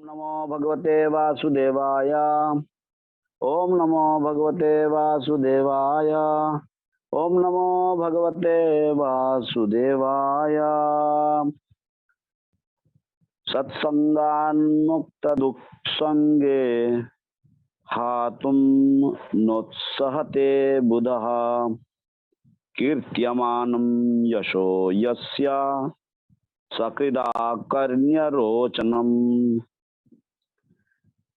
नमो भगवते वासुदेवाय। ओम नमो भगवते वासुदेवाय। ओम नमो भगवते वासुदेवाय। सत-saṅgān mukta-duḥsaṅge hātum notsahate budhaḥ kīrtyamānaṁ yaśo yasya sakṛd ākarṇya rocanam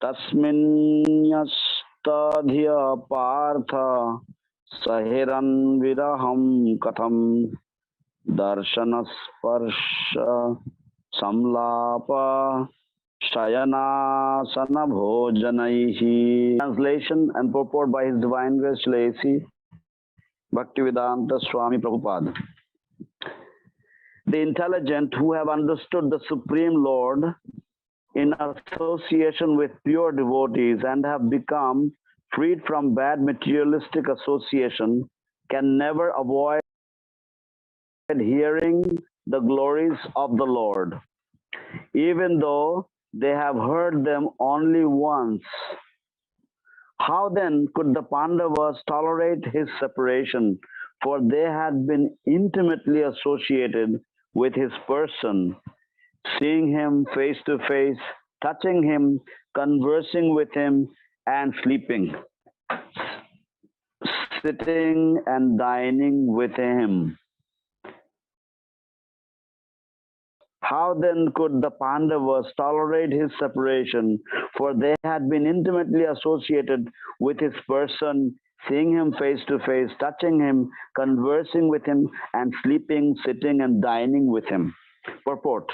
tasmin nyasta-dhiyaḥ pārthāḥ saheran virahaṁ katham darśana-sparśa-saṁlāpa śayanāsana-bhojanaiḥ. Translation and purport by His Divine Grace Lacy Bhaktivedanta Swami Prabhupada. The intelligent who have understood the Supreme Lord in association with pure devotees and have become freed from bad materialistic association can never avoid hearing the glories of the Lord, even though they have heard them only once. How then could the Pandavas tolerate his separation, for they had been intimately associated with his person, seeing him face to face, touching him, conversing with him, and sleeping, sitting and dining with him. How then could the Pandavas tolerate his separation? For they had been intimately associated with his person, seeing him face to face, touching him, conversing with him, and sleeping, sitting, and dining with him. Purport: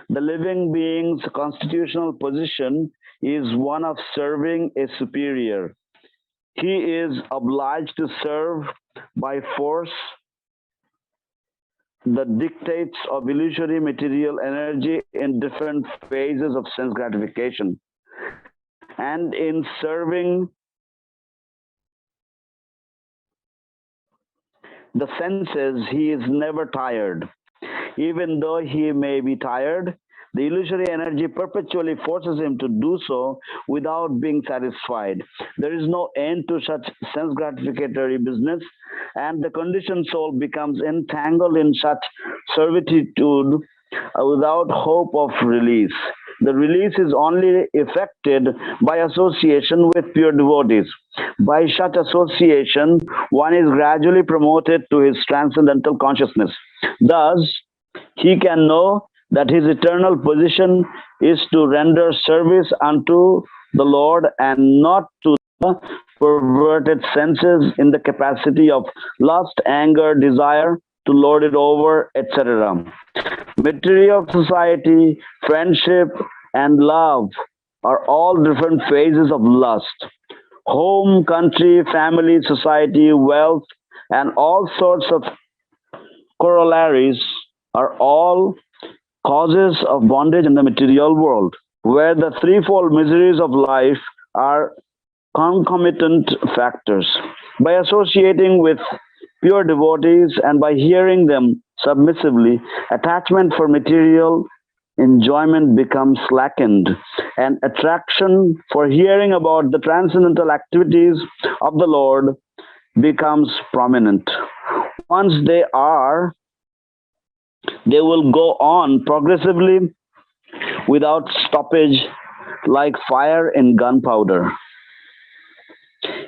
the living being's constitutional position is one of serving a superior. He is obliged to serve by force the dictates of illusory material energy in different phases of sense gratification. And in serving the senses, he is never tired. Even though he may be tired, the illusory energy perpetually forces him to do so without being satisfied. There is no end to such sense gratificatory business, and the conditioned soul becomes entangled in such servitude without hope of release. The release is only effected by association with pure devotees. By such association, one is gradually promoted to his transcendental consciousness. Thus, he can know that his eternal position is to render service unto the Lord and not to the perverted senses in the capacity of lust, anger, desire to lord it over, etc. Material society, friendship, and love are all different phases of lust. Home, country, family, society, wealth, and all sorts of corollaries are all causes of bondage in the material world, where the threefold miseries of life are concomitant factors. By associating with pure devotees and by hearing them submissively, attachment for material enjoyment becomes slackened, and attraction for hearing about the transcendental activities of the Lord becomes prominent. Once they will go on progressively without stoppage, like fire in gunpowder.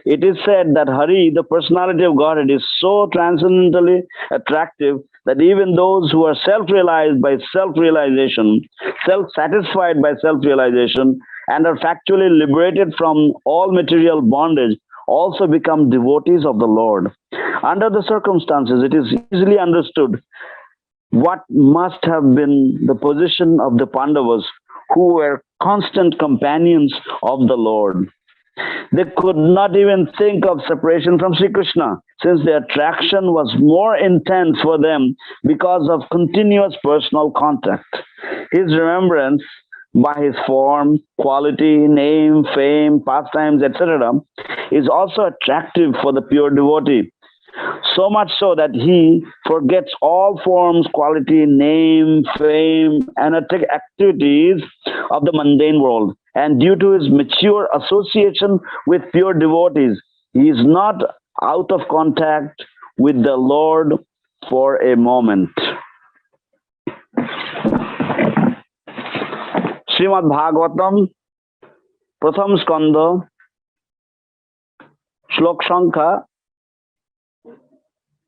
It is said that Hari, the personality of Godhead, is so transcendently attractive that even those who are self-realized by self-realization, self-satisfied by self-realization, and are factually liberated from all material bondage also become devotees of the Lord. Under the circumstances, it is easily understood what must have been the position of the Pandavas, who were constant companions of the Lord. They could not even think of separation from Sri Krishna, since the attraction was more intense for them because of continuous personal contact. His remembrance by his form, quality, name, fame, pastimes, etc. is also attractive for the pure devotee. So much so that he forgets all forms, quality, name, fame, and activities of the mundane world. And due to his mature association with pure devotees, he is not out of contact with the Lord for a moment. Srimad Bhagavatam, Pratham Skandha, Shlok Shankha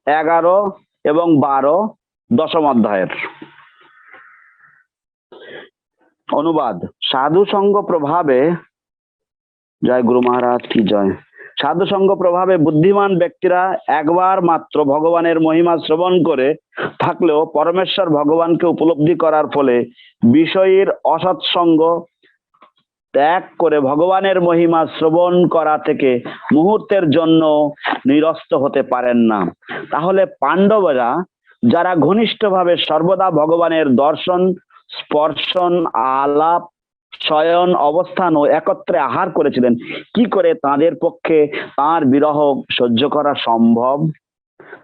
11 এবং 12 দশম অধ্যায়ের অনুবাদ। সাধু সঙ্গ প্রভাবে, জয় গুরু মহারাজ কি জয়। সাধু সঙ্গ প্রভাবে বুদ্ধিমান ব্যক্তিরা একবার মাত্র ভগবানের মহিমা শ্রবণ করে থাকলেও পরমেশ্বর ভগবানকে উপলব্ধি করার ফলে বিষয়ীর অসৎসঙ্গ ত্যাগ করে ভগবানের মহিমা শ্রবণ করা থেকে মুহূর্তের জন্য নিরস্ত হতে পারেন না। তাহলে পাণ্ডবরা, যারা ঘনিষ্ঠভাবে সর্বদা ভগবানের দর্শন, স্পর্শন, আলাপ, শয়ন, অবস্থান ও একত্রে আহার করেছিলেন, কি করে তাদের পক্ষে তাঁর বিরহ সহ্য করা সম্ভব?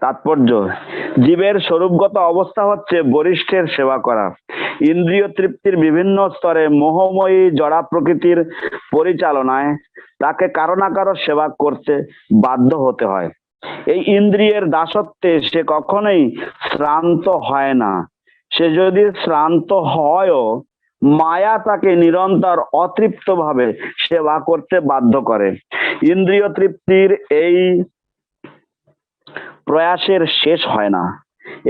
তাৎপর্য: জীবের স্বরূপগত অবস্থা হচ্ছে বরিষ্ঠের সেবা করা। ইন্দ্রিয় তৃপ্তির বিভিন্ন স্তরে মোহময়ী জড়া প্রকৃতির পরিচালনায় তাকে কারো না কারো সেবা করতে বাধ্য হতে হয়। এই ইন্দ্রিয়ের দাসত্বে সে কখনোই শ্রান্ত হয় না। সে যদি শ্রান্ত হয়ও, মায়া তাকে নিরন্তর অতৃপ্তভাবে সেবা করতে বাধ্য করে। ইন্দ্রিয় তৃপ্তির এই প্রয়াসের শেষ হয় না।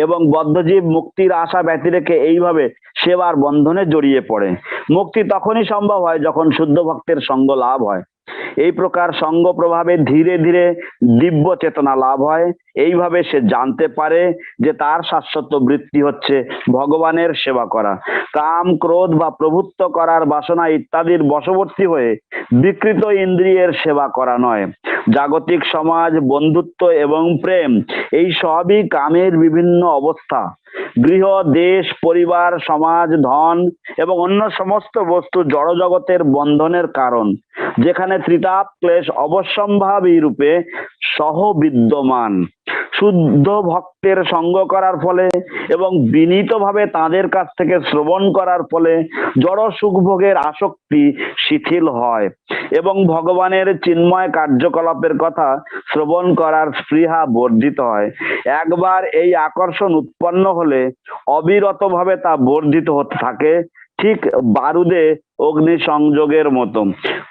এবং বদ্ধজীব মুক্তির আশা ব্যতি রেখে এইভাবে সেবার বন্ধনে জড়িয়ে পড়ে। মুক্তি তখনই সম্ভব হয় যখন শুদ্ধ ভক্তের সঙ্গ লাভ হয়। এই প্রকার সঙ্গ প্রভাবে ধীরে ধীরে দিব্য চেতনা লাভ হয়। এইভাবে সে জানতে পারে যে তার শাশ্বত বৃত্তি হচ্ছে ভগবানের সেবা করা। কাম, ক্রোধ বা প্রভুত্ব করার বাসনা ইত্যাদির বশবর্তী হয়ে বিকৃত ইন্দ্রিয়ের সেবা করা নয়। জাগতিক সমাজ, বন্ধুত্ব এবং প্রেম এই সবই কামের বিভিন্ন অবস্থা। গৃহ, দেশ, পরিবার, সমাজ, ধন এবং অন্য সমস্ত বস্তু জড়জগতের বন্ধনের কারণ, যেখানে ত্রিতাপ ক্লেশ অবশ্যম্ভাবী রূপে সহ বিদ্যমান। শুদ্ধ ভক্তের সঙ্গ করার ফলে এবং বিনীতভাবে তাদের কাছ থেকে শ্রবণ করার ফলে জড় সুখভোগের আসক্তি শিথিল হয় এবং ভগবানের চিন্ময় কার্যকলাপের কথা শ্রবণ করার স্পৃহা বর্ধিত হয়। একবার এই আকর্ষণ উৎপন্ন হলে অবিরতভাবে তা বর্ধিত হতে থাকে, ঠিক বারুদে অগ্নি সংযোগের মতো।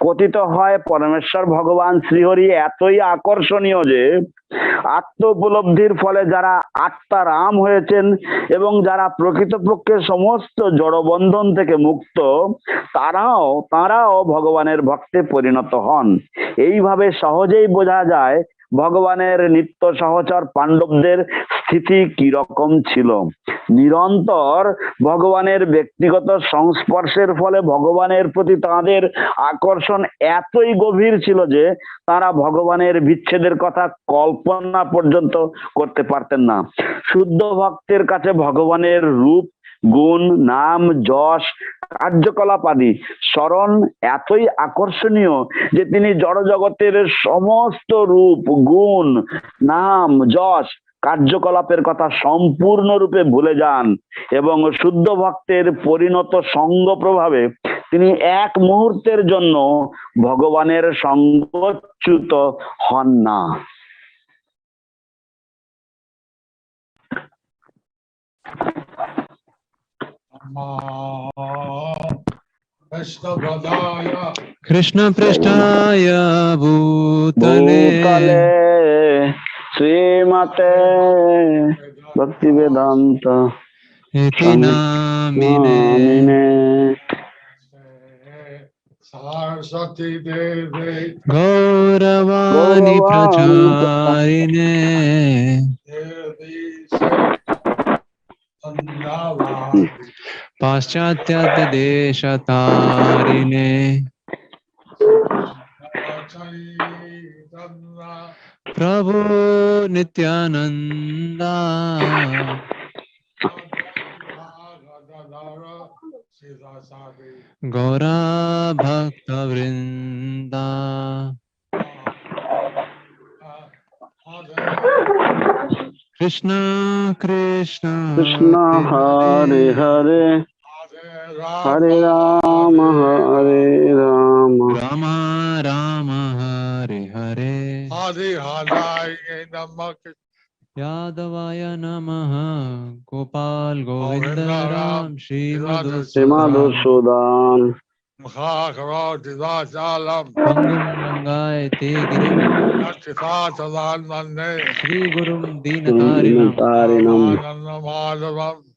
কথিত হয় পরমেশ্বর ভগবান শ্রীহরি এতই আকর্ষণীয় যে আত্ম উপলব্ধির ফলে যারা আত্মারাম হয়েছেন এবং যারা প্রকৃতপক্ষে সমস্ত জড়বন্ধন থেকে মুক্ত, তারাও ভগবানের ভক্তে পরিণত হন। এইভাবে সহজেই বোঝা যায় ভগবানের নিত্য সহচর পাণ্ডবদের স্থিতি কিরকম ছিল। নিরন্তর ভগবানের ব্যক্তিগত সংস্পর্শের ফলে ভগবানের প্রতি তাঁদের আকর্ষণ এতই গভীর ছিল যে তারা ভগবানের বিচ্ছেদের কথা কল্পনা পর্যন্ত করতে পারতেন না। শুদ্ধ ভক্তের কাছে ভগবানের রূপ, গুণ, নাম, যশ, কার্যকলাপ আদি স্মরণ এতই আকর্ষণীয় যে তিনি জড়জগতের সমস্ত রূপ, গুণ, নাম, যশ, কার্যকলাপের কথা সম্পূর্ণরূপে ভুলে যান এবং শুদ্ধ ভক্তের পরিণত সঙ্গ প্রভাবে তিনি এক মুহূর্তের জন্য ভগবানের সঙ্গচ্যুত হন না। কৃষ্ণ পৃষ্ঠায় ভূতলে শ্রীমতে ভক্তি বেদান্ত ইতি নামিনে সরস্বতী দেবে গৌরবাণী প্রচারিণে পাশ্চাত্য দেশতারিণে প্রভু নিত্যানন্দা গৌরা ভক্তবৃন্দা। কৃষ্ণ কৃষ্ণ কৃষ্ণ হরে হরে হরে রাম হরে রাম রাম রাম হরে হরে হরে হরে নমঃ यादवाय नमः गोपाल गोविंद राम श्री মধুসূদন भंगुं लंगायते गिरिं श्री गुरुं दीनतारिणं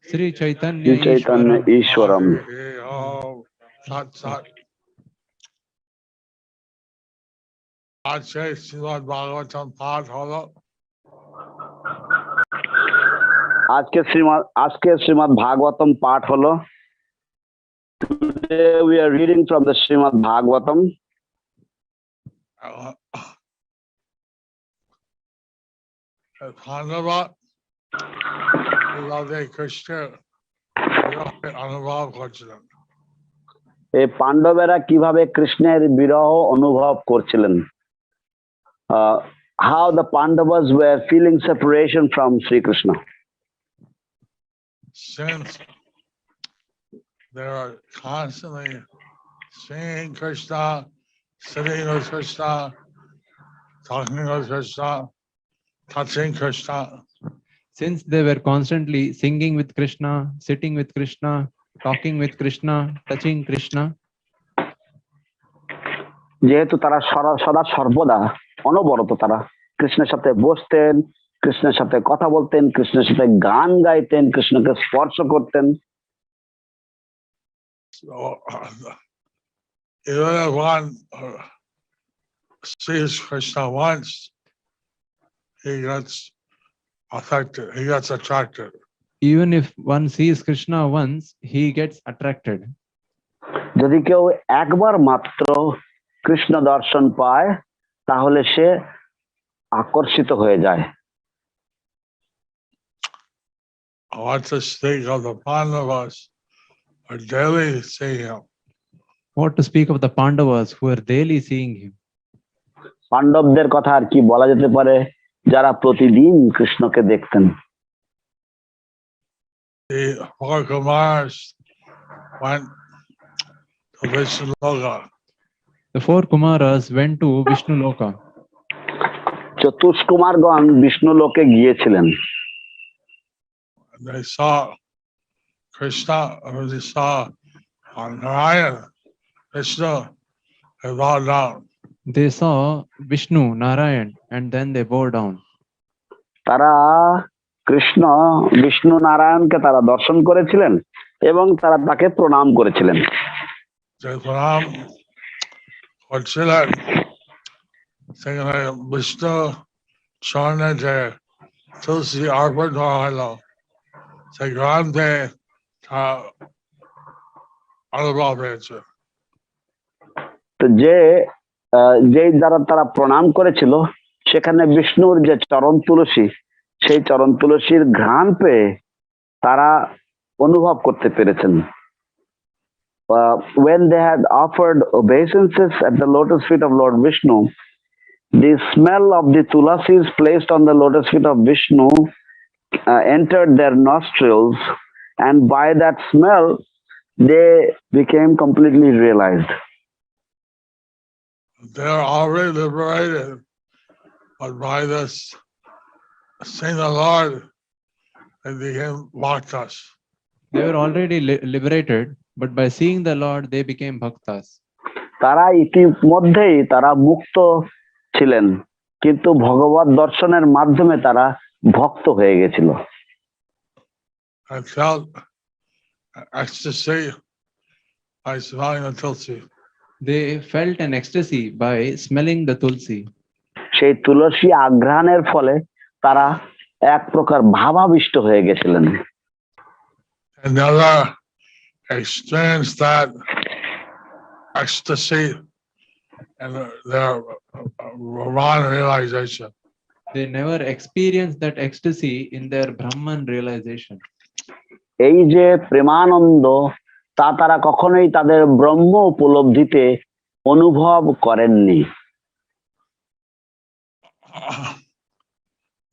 श्री चैतन्य ईश्वरम। আজকে শ্রীমদ ভাগবতম পাঠ হলো। আজকে শ্রীমদ ভাগবতম পাঠ হলো। Today we are reading from the Srimad Bhagavatam. পাণ্ডবরা কিভাবে কৃষ্ণের অনুভব করছিলেন, এই পাণ্ডবেরা কিভাবে কৃষ্ণের বিরহ অনুভব করছিলেন। How the Pandavas were feeling separation from Sri Krishna. Since they are constantly seeing Krishna, sitting with Krishna, talking with Krishna, touching Krishna. Since they were constantly singing with Krishna, sitting with Krishna, talking with Krishna, touching Krishna. যেহেতু তারা সদা সর্বদা অনবরত তারা কৃষ্ণের সাথে বসতেন, কৃষ্ণের সাথে কথা বলতেন, কৃষ্ণের সাথে গান গাইতেন, কৃষ্ণকে স্পর্শ করতেন। So, even if one sees Krishna once, he gets affected, he gets attracted. Even if one sees Krishna once, he gets attracted. যদি কেউ একবার মাত্র কৃষ্ণ দর্শন পায় তাহলে সে আকর্ষিত হয়ে যায়। What to speak of the Pandavas are daily seeing him. What to speak of the Pandavas who are daily seeing him? পাণ্ডবদের কথা আর কি বলা যেতে পারে, যারা প্রতিদিন কৃষ্ণকে দেখতেন। The four Kumars went to Vishnu Loka. The four Kumaras went to Vishnu Loka. চতুষ্কুমারগণ Vishnu লোকে গিয়েছিলেন। They saw Krishna, or they saw Narayana, Krishna, they bowed down. They saw Vishnu, Narayan, and then they bowed down. তারা কৃষ্ণ বিষ্ণু নারায়ণকে তারা দর্শন করেছিলেন এবং তারা তাকে প্রণাম করেছিলেন। Jayapataka করছিলেন সেখানে বিষ্ণু চরণে যে তুলসী অর্পণ করা হলো সেই গ্রন্থে অনুভব হয়েছে। তো যে দ্বারা তারা প্রণাম করেছিল সেখানে বিষ্ণুর যে চরণ তুলসী, সেই চরণ তুলসীর ঘ্রাণ পেয়ে তারা অনুভব করতে পেরেছেন। When they had offered obeisances at the lotus feet of Lord Vishnu, the smell of the tulasis placed on the lotus feet of Vishnu entered their nostrils, and by that smell they became completely realized. They are already liberated, but by this seeing the Lord, they became bhaktas. They were already liberated, but by seeing the Lord, they became bhaktas. তারা ইতিমধ্যেই তারা মুক্ত ছিলেন, কিন্তু ভগবত দর্শনের মাধ্যমে তারা ভক্ত হয়ে গেছিল। I felt ecstasy by smelling the tulsi. They felt an ecstasy by smelling the tulsi. সেই তুলসী আঘ্রাণের ফলে তারা এক প্রকার ভাবাবিষ্ট হয়ে গেছিলেন। Another experienced that ecstasy and their Brahman realization. They never experienced that ecstasy in their Brahman realization. এই যে প্রেমানন্দ তা তারা কখনোই তাদের ব্রহ্ম উপলব্ধিতে অনুভব করেননি।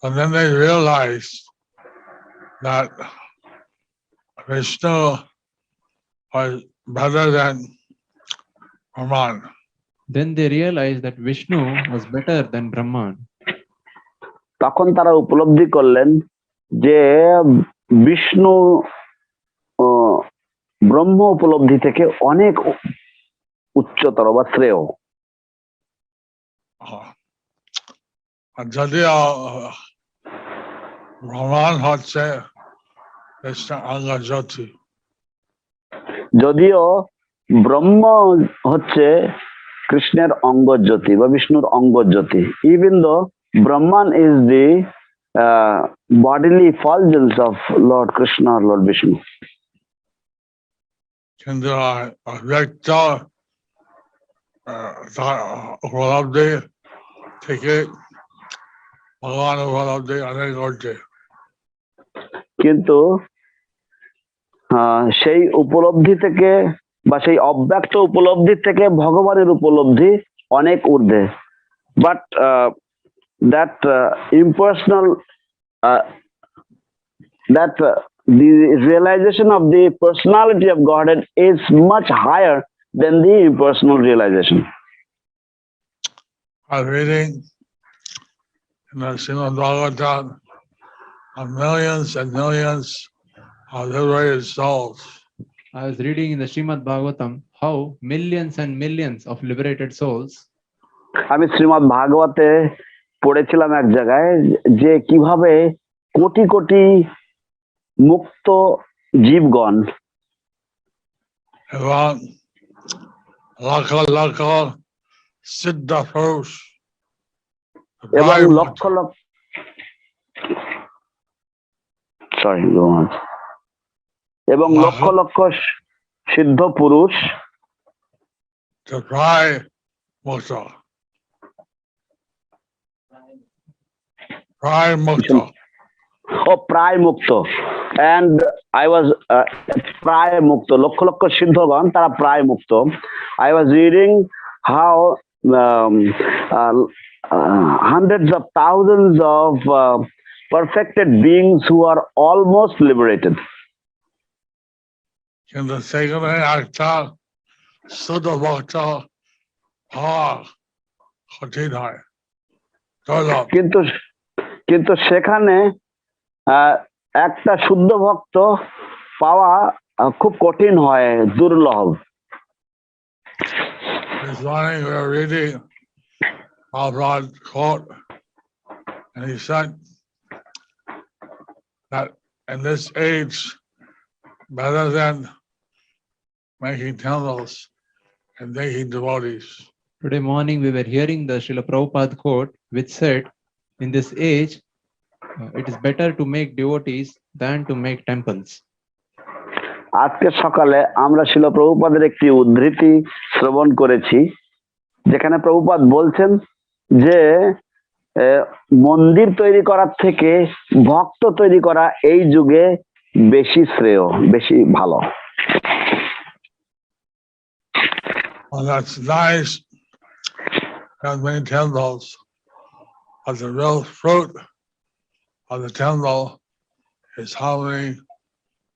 And then they realized that Vishnu was better than Brahman. Then they realized that Vishnu was better than Brahman. তখন তারা উপলব্ধি করলেন যে বিষ্ণু ব্রহ্ম উপলব্ধি থেকে অনেক উচ্চতর বা শ্রেয়। যদিও Brahman হচ্ছে কৃষ্ণের অঙ্গজ্যোতি, যদিও ব্রহ্ম হচ্ছে কৃষ্ণের অঙ্গজ্যোতি বা বিষ্ণুর অঙ্গজ্যোতি, even though Brahman is the bodily effulgence of Lord Krishna or Lord Vishnu. কিন্তু ব্যক্ত উপলব্ধি থেকে ভগবান উপলব্ধি অনেক ঘটছে। কিন্তু সেই উপলব্ধি থেকে বা সেই অব্যক্ত উপলব্ধি থেকে ভগবানের উপলব্ধি অনেক ঊর্ধ্বে। But that impersonal the realization of the personality of Godhead is much higher than the impersonal realization. I'm reading in the Srimad Bhagavatam of millions and millions of liberated souls. I was reading in the Srimad Bhagavatam how millions and millions of liberated souls. আমি শ্রীমদ্ ভাগবতে পড়েছিলাম এক জায়গায় যে কিভাবে কোটি কোটি মুক্ত জীবগণ এবং লক্ষ লক্ষ সিদ্ধ পুরুষ এবং লক্ষ লক্ষ এবং লক্ষ লক্ষ সিদ্ধ পুরুষ প্রায় মুক্ত প্রায় মুক্ত প্রায় মুক্ত and I was প্রায় মুক্ত লক্ষ লক্ষ সিদ্ধগণ তারা প্রায় মুক্ত I was reading how hundreds of thousands of perfected beings who are almost liberated. কিন্তু সেখানে একটা শুদ্ধ ভক্ত হওয়া কঠিন হয় কিন্তু সেখানে একটা শুদ্ধ ভক্ত পাওয়া খুব কঠিন হয় দুর্লভ This morning we were reading Prabhupada's quote and he said that in this age better than making temples and making devotees. Today morning we were hearing the Srila Prabhupada quote which said, in this age, it is better to make devotees than to make temples. আজকে সকালে আমরা শিল প্রভুপাদের একটি উদ্ধৃতি শ্রবণ করেছি যেখানে প্রভুপাদ বলছেন যে মন্দির তৈরি করার থেকে ভক্ত তৈরি করা এই যুগে বেশি শ্রেয় বেশি ভালো Well, that's nice. Have many temples, but the real fruit of the temple is how many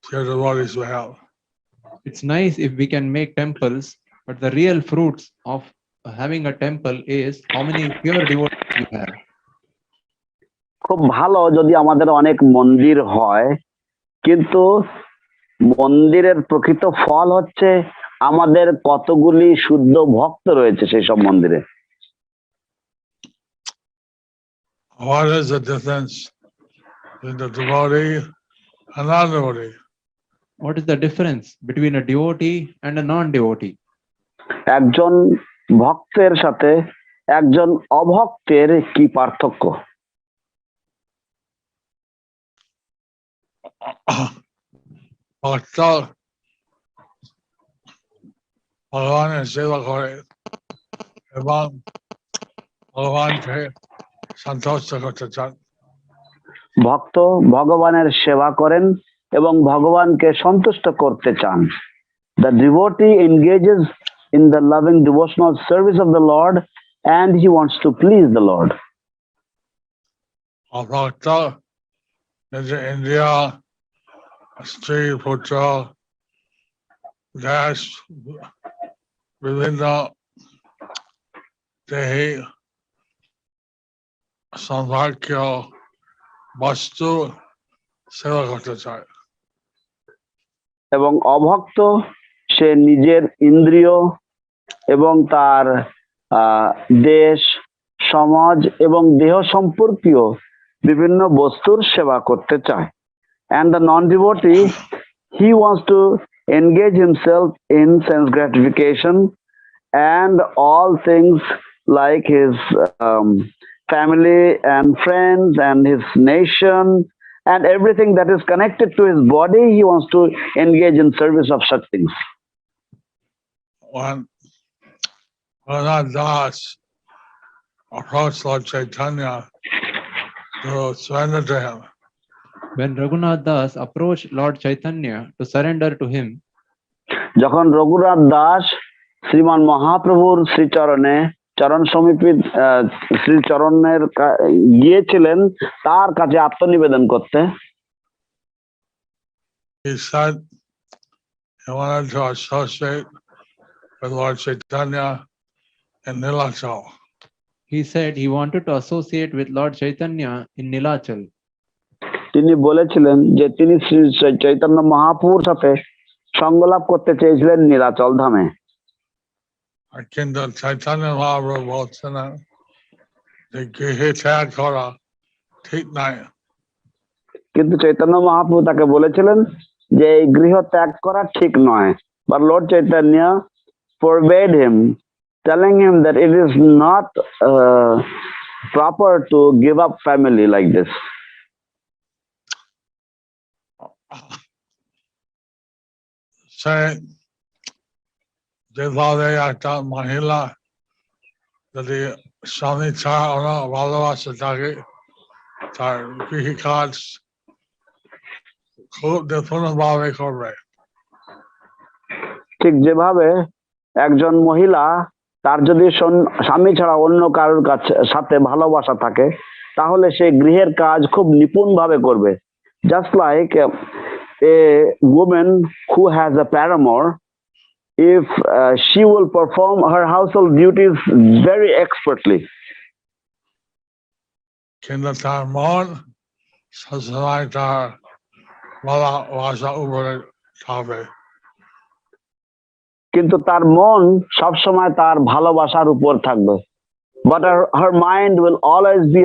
pure devotees we have. It's nice if we can make temples, but the real fruits of having a temple is how many pure devotees we have. খুব ভালো যদি আমাদের অনেক মন্দির হয় কিন্তু মন্দিরের প্রকৃত ফল হচ্ছে আমাদের কতগুলি শুদ্ধ ভক্ত রয়েছে সেই সব মন্দিরে What is the difference between the devotee and non-devotee? What is the difference between a devotee and a non-devotee? একজন ভক্তের সাথে একজন অভক্তের কি পার্থক্য ভক্ত ভগবানের সেবা করে এবং ভগবানকে সন্তুষ্ট করতে চান ভক্ত ভগবানের সেবা করেন এবং ভগবানকে সন্তুষ্ট করতে চান The devotee engages in the loving devotional service of the Lord and he wants to please the Lord. ভক্ত নিজে ইন্দ্রিয় স্ত্রী পুত্র দেশ বিভিন্ন দেহি সম্পর্কীয় বস্তু সেবা করতে চায় এবং অভক্ত সে নিজের ইন্দ্রিয় এবং তার দেশ সমাজ এবং দেহ সম্পর্কীয় বিভিন্ন বস্তুর সেবা করতে চায় and the non-devotee he wants to engage himself in sense gratification and all things like his family and friends and his nation and everything that is connected to his body he wants to engage in service of such things. When Raghunath Das approached Lord Chaitanya to surrender to him, when Raghunath Das approached Lord Chaitanya to surrender to him, যখন রঘুনাথ দাস শ্রীমান মহাপ্রভুর শ্রীচরণে চরণ সমীপিত শ্রীচরণের গিয়েছিলেন তার কাছে আত্মনিবেদন করতে he said he wanted to associate with Lord Chaitanya in Nilachal. he said he wanted to associate with Lord Chaitanya in Nilachal. তিনি বলেছিলেন যে তিনি শ্রী চৈতন্য মহাপ্রভুর সাথে সঙ্গলাভ করতে চেয়েছিলেন নীলাচল ধামে কিন্তু Chaitanya Mahaprabhu বলছেন যে গৃহে ত্যাগ করা ঠিক নাই। কিন্তু চৈতন্য মহাপ্রভু তাকে বলেছিলেন যে এই গৃহ ত্যাগ করা ঠিক নয়। But Lord Chaitanya forbade him, telling him that it is not proper to give up family like this. Say যেভাবে একটা মহিলা যদি স্বামী ছাড়া ভালোবাসে থাকে, তার গৃহ কাজ খুব নিপুণভাবে করবে। ঠিক যেভাবে একজন মহিলা তার যদি স্বামী ছাড়া অন্য কারোর সাথে ভালোবাসা থাকে, তাহলে সে গৃহের কাজ খুব নিপুণ ভাবে করবে। Just like a woman who has a paramour, if she will perform her household duties very expertly. কিন্তু তার মন সবসময় তার ভালোবাসার উপরে থাকবে। কিন্তু তার মন সবসময় তার ভালোবাসার উপর থাকবে। But her mind will always be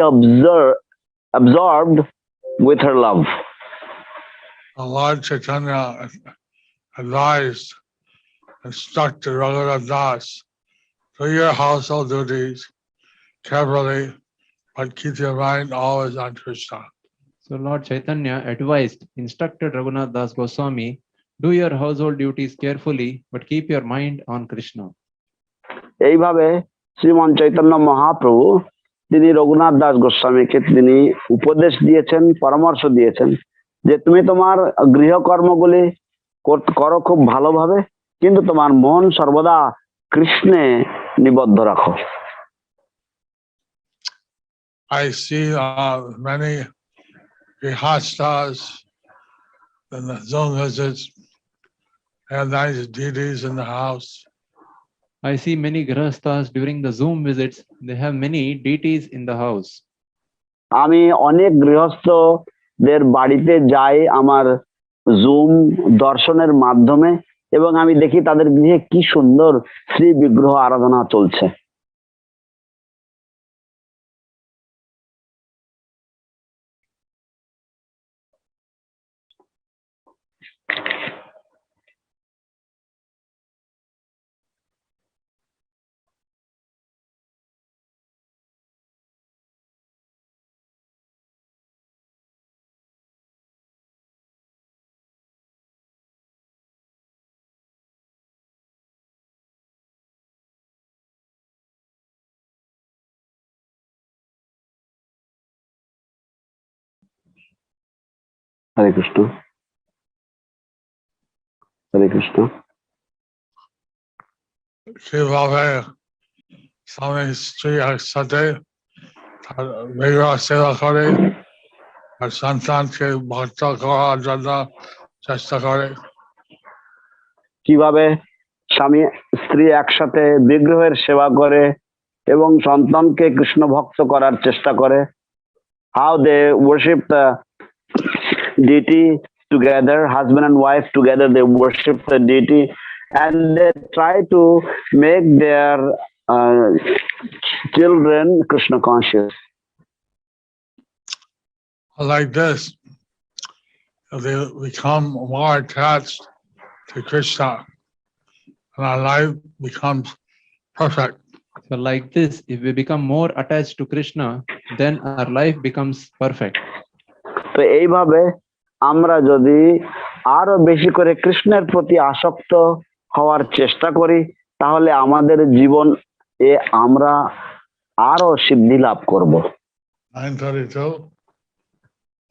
absorbed with her love. Lord Chaitanya advised, instructed Raghunath Das, do your household duties carefully, but keep your mind always on Krishna. So Lord Chaitanya advised, instructed Raghunath Das Goswami, do your household duties carefully, but keep your mind on Krishna. এইভাবে শ্রীমান চৈতন্য মহাপ্রভু তিনি রঘুনাথ দাস গোস্বামীকে তিনি উপদেশ দিয়েছেন, পরামর্শ দিয়েছেন যে তুমি তোমার গৃহকর্মগুলি করো খুব ভালোভাবে, কিন্তু তোমার মন সর্বদা কৃষ্ণে নিবদ্ধ রাখো। I see many grihasthas and the Zoom visits have nice deities in the house. I see many grihasthas during the Zoom visits, they have many deities in the house. আমি অনেক গৃহস্থদের বাড়িতে যাই আমার জুম দর্শনের মাধ্যমে, এবং আমি দেখি তাদের গৃহে কি সুন্দর শ্রী বিগ্রহ আরাধনা চলছে। হরে কৃষ্ণ, হরে কৃষ্ণ। সেভাবে স্বামী স্ত্রী একসাথে তার বিগ্রহ সেবা করে আর সন্তানকে ভক্ত করার জন্য চেষ্টা করে। কিভাবে স্বামী স্ত্রী একসাথে বিগ্রহের সেবা করে এবং সন্তানকে কৃষ্ণ ভক্ত করার চেষ্টা করে। How they worship the deity together, husband and wife together, they worship the deity and they try to make their children Krishna conscious. Like this, they become more attached to Krishna and our life becomes perfect. So like this, if we become more attached to Krishna, then our life becomes perfect. তো এইভাবে আমরা যদি আরো বেশি করে কৃষ্ণের প্রতি আসক্ত হওয়ার চেষ্টা করি, তাহলে আমাদের জীবন আমরা আরো সিদ্ধি লাভ করব। 9:32.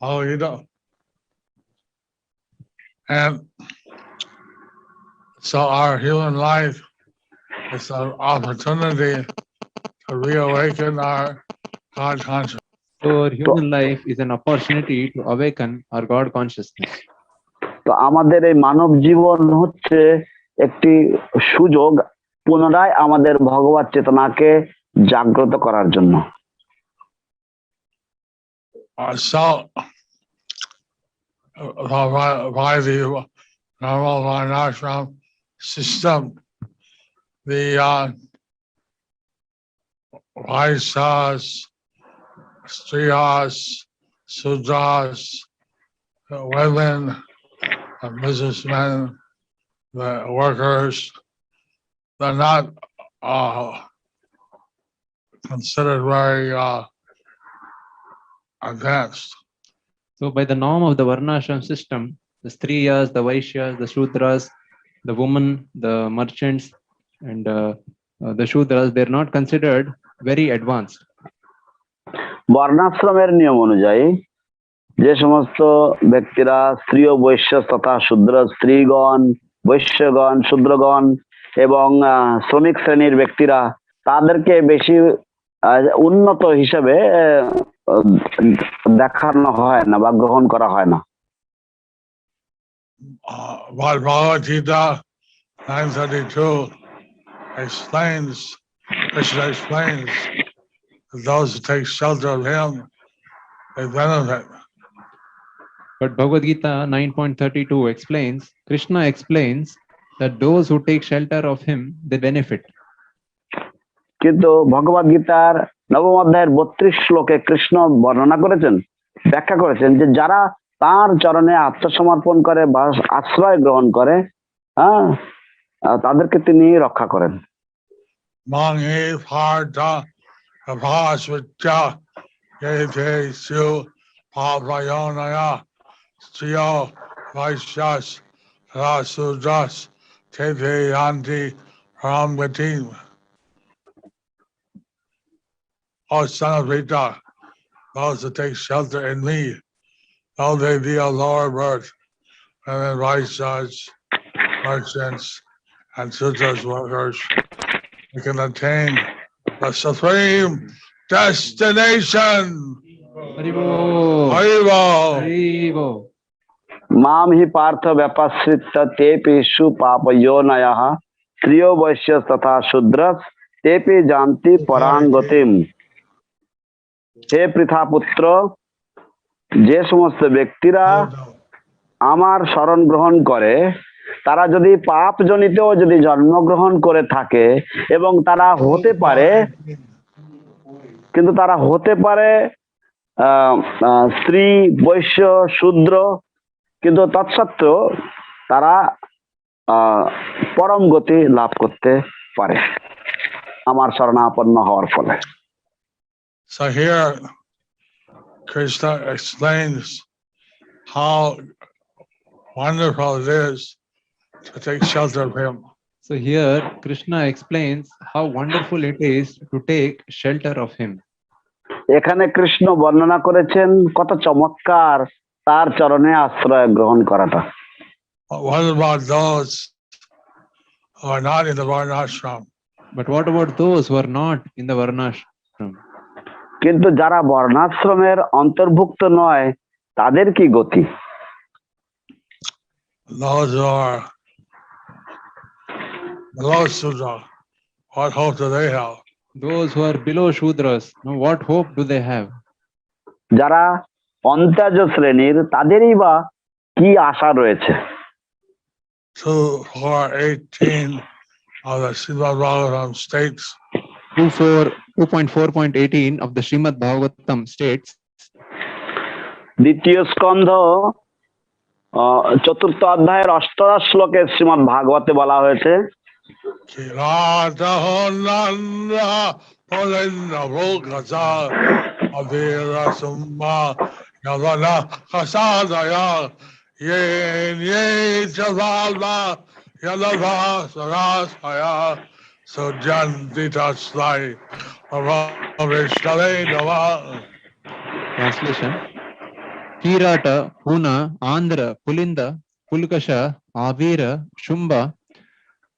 Oh, you know. And so our human life is an opportunity to reawaken our God consciousness. So our human life is an opportunity to awaken our God consciousness. তো আমাদের এই মানব জীবন হচ্ছে একটি সুযোগ পুনরায় আমাদের ভগবত চেতনাকে জাগ্রত করার জন্য। So, by the normal varnashram system, the Vaishyas striyas, sudras, women, businessmen, the workers, they're not considered very advanced. So by the norm of the varnashram system, the striyas, the vaishyas, the shudras, the women, the merchants, and the shudras, they're not considered very advanced. বর্ণাশ্রমের নিয়ম অনুযায়ী যে সমস্ত ব্যক্তিরা স্ত্রী ও বৈশ্য তথা শূদ্র স্ত্রীগণ, বৈশ্যগণ, শূদ্রগণ এবং শ্রমিক শ্রেণীর ব্যক্তিরা তাদেরকে বেশি উন্নত হিসেবে দেখানো হয় না বা গ্রহণ করা হয় না। Bhagavatam 9:32 explains, Krishna explains that those who take shelter of him, they benefit. But Bhagavad Gita 9.32 explains, Krishna explains that those who take shelter of him, they benefit. কিন্তু ভগবদ গীতার নবম অধ্যায়ের 32 শ্লোকে কৃষ্ণ বর্ণনা করেছেন, ব্যাখ্যা করেছেন যে যারা তার চরণে আত্মসমর্পণ করে বা আশ্রয় গ্রহণ করে, তাদেরকে তিনি রক্ষা করেন। Mangi pārthāḥ avāsvitya yetesu pāvāyonaya striyo vaisyas rasudras tete yanti paramgatim. O son of Rita, those that take shelter in me, though they be of lower birth, and then Vaishyas, merchants, and Sudras workers, we can attain the supreme destination. Haribo. Haribo. Haribo. মাম হি পার্থ ব্যাপাশ্রিত তেপেষু পাপয়োনয়ঃ স্ত্রিয় বৈশ্য তথা শূদ্রস Tepe জানতি পরাঙ্গতিম। হে পৃথাপুত্র, যে সমস্ত ব্যক্তিরা আমার শরণ গ্রহণ করে তারা যদি পাপ জনিত যদি জন্মগ্রহণ করে থাকে এবং তারা হতে পারে, কিন্তু তারা হতে পারে স্ত্রী, বৈশ্য, শূদ্র, কিন্তু তৎসত্ত্বেও তারা পরম গতি লাভ করতে পারে আমার শরণাপন্ন হওয়ার ফলে। So here Krishna explains how wonderful it is to take shelter of him. So here Krishna explains how wonderful it is to take shelter of him. এখানে কৃষ্ণ বর্ণনা করেছেন কত চমৎকার তার চরণে আশ্রয় গ্রহণ করাটা। What about those who are not in the varnashram? But what about those who are not in the varnashram? কিন্তু যারা বর্ণাশ্রমের অন্তর্ভুক্ত নয় তাদের কি গতি? Those who are below Sudra, what hope do they have? Those who are below Shudras, now what hope do they have? যারা অন্ত্যজ শ্রেণীর তাদেরই বা কি আশা রয়েছে? 2.4.18 of the Srimad Bhagavatam states, 2.4.18 of the Srimad Bhagavatam states, দ্বিতীয় স্কন্ধ চতুর্থ অধ্যায়ের 8 শ্লোকে শ্রীমদ্ ভাগবতে বলা হয়েছে, kīrtyamānaṁ polinna rokasa avirasumma yavana kasadaya ye chavalva yalava sarasaya sujanti tasmai avavishtale nava. translation, Kirata, Puna, Andhra, Pulinda, Pulkasha, Avira, Shumba,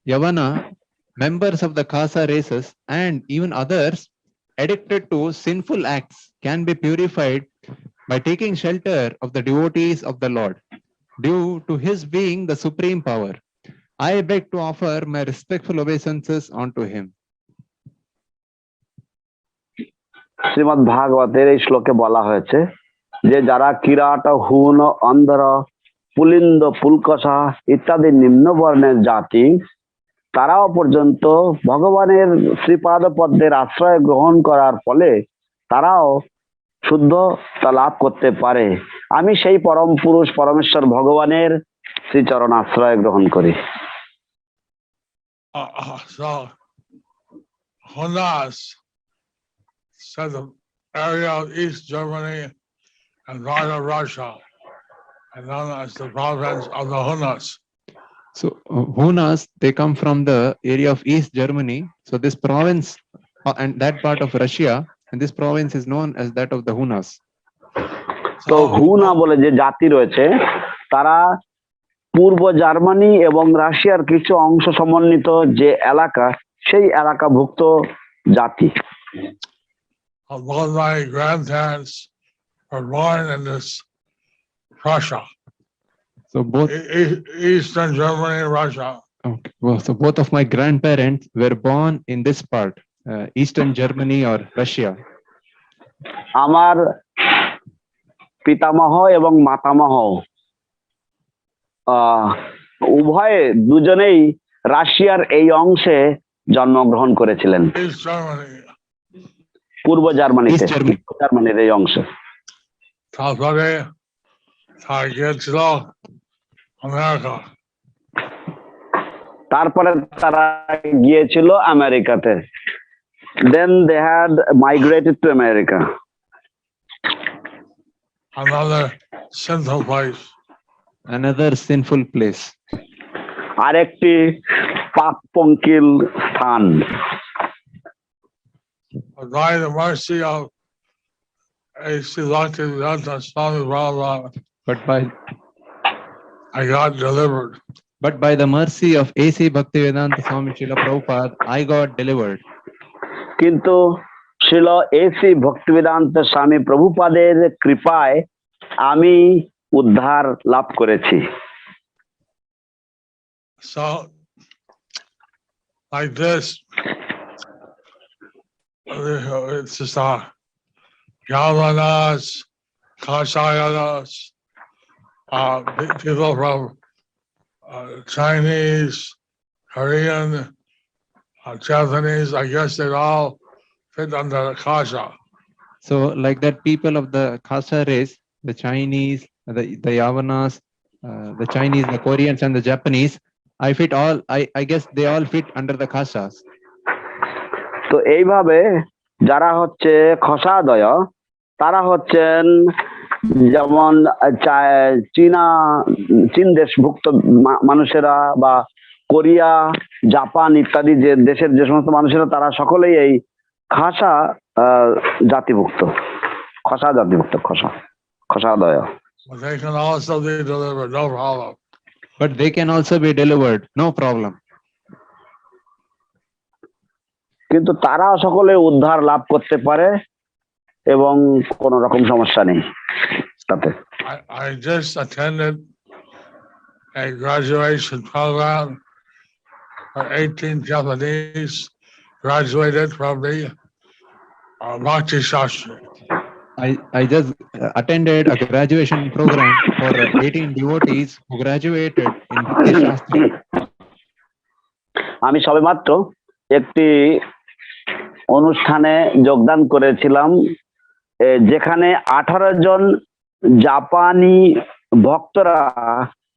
Yavana, members of the Khasa races and even others addicted to sinful acts can be purified by taking shelter of the devotees of the Lord, due to his being the supreme power. I beg to offer my respectful obeisances unto him. Shrimad ভাগবতের এই শ্লোকে বলা হয়েছে যে যারা কিরাট, হুন, অন্ধ্র, পুলিন্দ, পুলকষা ইত্যাদি নিম্ন বর্ণের জাতি, তারাও পর্যন্ত ভগবানের শ্রীপাদ পদ্মের আশ্রয় গ্রহণ করার ফলে তারাও শুদ্ধতা লাভ করতে পারে। আমি সেই পরম পুরুষ পরমেশ্বর ভগবানের শ্রীচরণ আশ্রয় গ্রহণ করি। So Hunas said the area of East Germany and part of Russia, and known as the province of the Hunas. So Hunas, they come from the area of East Germany. So this province and that part of Russia, and this province is known as that of the Hunas. তো হুনা বলে যে জাতি রয়েছে, তারা পূর্ব Germany এবং রাশিয়ার কিছু অংশ সমন্বিত যে এলাকা, সেই এলাকাভুক্ত জাতি। Both my grandparents were born in this Russia. So both Eastern Germany, Russia. okay. Well, so both of my grandparents were born in this part, Eastern Germany or Russia. আমার পিতামহ এবং মাতামহ উভয়ে দুজনেই রাশিয়ার এই অংশে জন্মগ্রহণ করেছিলেন, East Germany. পূর্ব জার্মানিতে, East Germany. জার্মানির এই অংশে। তারপরে গিয়েছিল আমেরিকা। তারপরে তারা গিয়েছিল আমেরিকাতে। Then they had migrated to America. Another sinful place. Another sinful place. আরেকটি পাপপঙ্কিল স্থান। But by the mercy of Swami, I got delivered. But by the mercy of A.C. Bhaktivedanta Swami Srila Prabhupada, I got delivered. কিন্তু Srila AC Bhaktivedanta স্বামী প্রভুপাদের কৃপায় আমি উদ্ধার লাভ করেছি। So, like this, it's just Yavanas, Kashayanas, people from Chinese, Korean, Japanese, I guess they all fit under the Kasha. So like that, people of the Khasa race, the Chinese, the Yavanas, the Chinese, the Koreans and the Japanese, I guess they all fit under the Khasas. তো এইভাবে যারা হচ্ছে খসাদয়, তারা হচ্ছেন যেমন চীন দেশভুক্ত মানুষেরা বা কোরিয়া, জাপান ইত্যাদি যে দেশের যে সমস্ত মানুষেরা, তারা সকলেই এই খাসা জাতিভুক্ত, খসা জাতিভুক্ত, খসাদয়। But they can also be delivered, no problem. কিন্তু তারা সকলে উদ্ধার লাভ করতে পারে এবং কোনো রকম সমস্যা নেই তাতে। I just attended a graduation program for 18 Japanese graduated from the Bhakti Shastri. I just attended a graduation program for 18 devotees who graduated in Bhakti Shastri. আমি সবেমাত্র একটি অনুষ্ঠানে যোগদান করেছিলাম, যেখানে 18 জন জাপানি ভক্তরা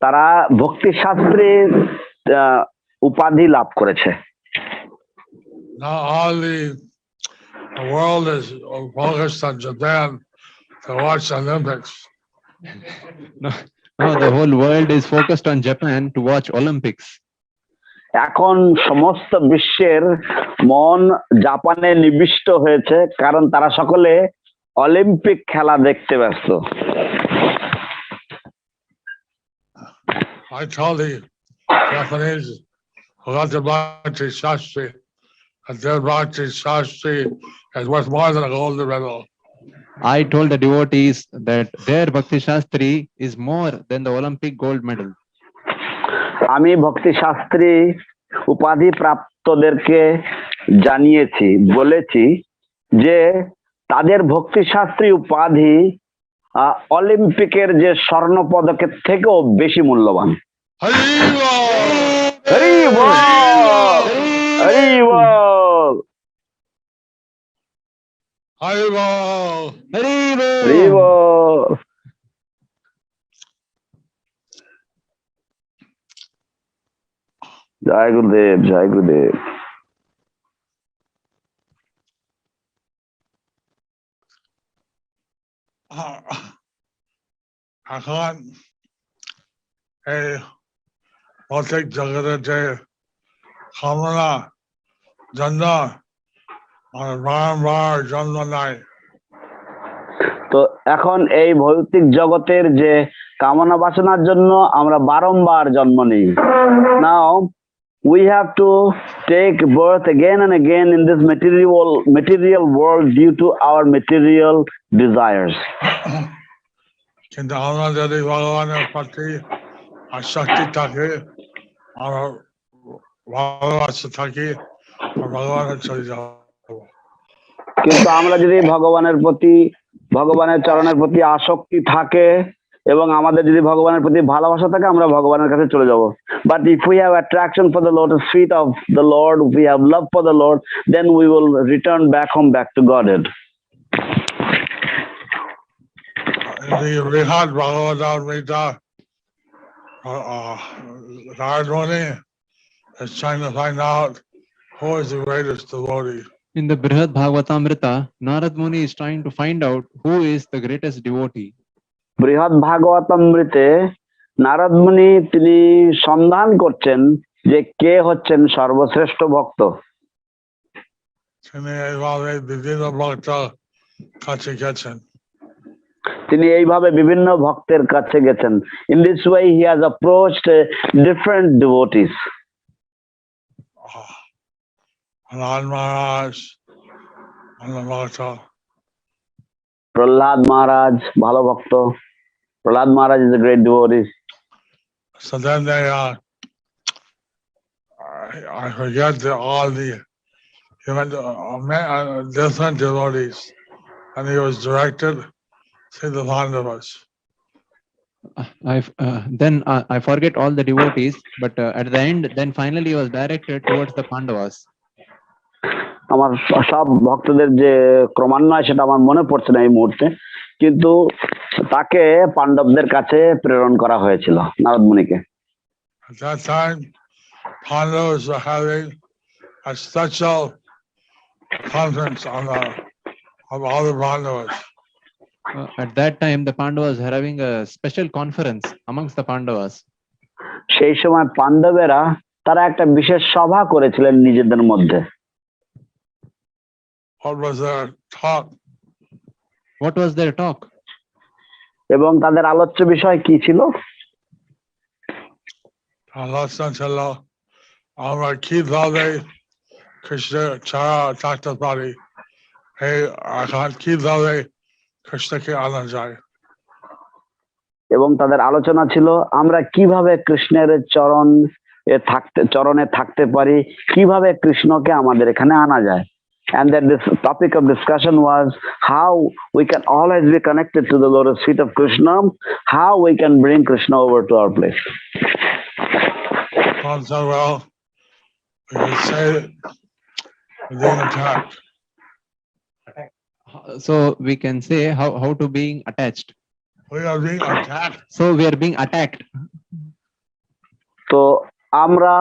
তারা ভক্তি শাস্ত্রের উপাধি লাভ করেছে। Now all the world is focused on Japan to watch Olympics. No, the whole world is focused on Japan to watch Olympics. এখন সমস্ত বিশ্বের মন জাপানে নিবিষ্ট হয়েছে, কারণ তারা সকলে অলিম্পিক খেলা দেখতে ব্যস্ত। I told the Japanese who got the Bhakti Shastri that their Bhakti Shastri is worth more than a gold medal. I told the devotees that their Bhakti Shastri is more than the Olympic gold medal. আমি ভক্তি শাস্ত্রী উপাধি প্রাপ্তদেরকে জানিয়েছি, বলেছি যে তাদের ভক্তি শাস্ত্রী উপাধি অলিম্পিকের যে স্বর্ণ পদকের থেকেও বেশি মূল্যবান। Haribo! Haribo! হরিবল। জয় গুরুদেব, জয় গুরুদেব। এখন এই ভৌতিক জগতের যে কামনা জন্ম বারবার জন্ম নেয়, তো এখন এই ভৌতিক জগতের যে কামনা বাসনার জন্য আমরা বারংবার জন্ম নিই। নাও we have to take birth again and again in this material world due to our material desires. কিন্তু আমরা যদি ভগবানের প্রতি আসক্তি থাকে, আমরা ভালোবাসা থাকি, ভগবানের চলে যাব। কিন্তু আমরা যদি ভগবানের চরণের প্রতি আসক্তি থাকে এবং আমাদের যদি ভগবানের প্রতি ভালোবাসা থাকে, আমরা ভগবানের কাছে চলে যাব। But if we have attraction for the lotus feet of the Lord, if we have love for the Lord, then we will return back home, back to Godhead. The Rihad Bhagavatam Gita, Narad Muni is trying to find out who is the greatest devotee. In the Brihad Bhagavatamrita, Narad Muni is trying to find out who is the greatest devotee. বৃহৎ ভাগবতামৃতে নারদ মুনি তিনি সন্ধান করছেন যে কে হচ্ছেন সর্বশ্রেষ্ঠ ভক্ত। তিনি এইভাবে বিভিন্ন ভক্তের কাছে গেছেন। তিনি এইভাবে বিভিন্ন ভক্তের কাছে গেছেন। In this way he has approached different devotees. Prahlad Maharaj, ভক্ত। প্রহ্লাদ মহারাজ ভালো ভক্ত। প্রহ্লাদ মহারাজ is a great devotee. So then they, I forget all the different devotees, and he was directed to the Pandavas. I forget all the devotees, but at the end, then finally he was directed towards the Pandavas. আমার সব ভক্তদের যে ক্রমান্বয় সেটা আমার মনে পড়ছে না এই মুহূর্তে, কিন্তু তাকে পাণ্ডবদের কাছে প্রেরণ করা হয়েছিল Narad মুনিকে। At that time, Pandavas were having a special conference of all the Pandavas. At that time, the Pandavas were having a special conference amongst the Pandavas. সেই সময় পাণ্ডবেরা তারা একটা বিশেষ সভা করেছিলেন নিজেদের মধ্যে। What was their talk? What was their talk? এবং তাদের আলোচ্য বিষয় কি ছিল? আলোচনা ছিল আমরা কিভাবে কৃষ্ণের ছাড়া থাকতে পারি, কিভাবে কৃষ্ণকে আনা যায়। এবং তাদের আলোচনা ছিল আমরা কিভাবে কৃষ্ণের চরণে থাকতে পারি, কিভাবে কৃষ্ণকে আমাদের এখানে আনা যায়। And then this topic of discussion was how we can always be connected to the lotus feet of Krishna, how we can bring Krishna over to our place. So well, we could say being attacked. So we can say how to being attached. We are being attacked. So we are being attacked. তো আমরা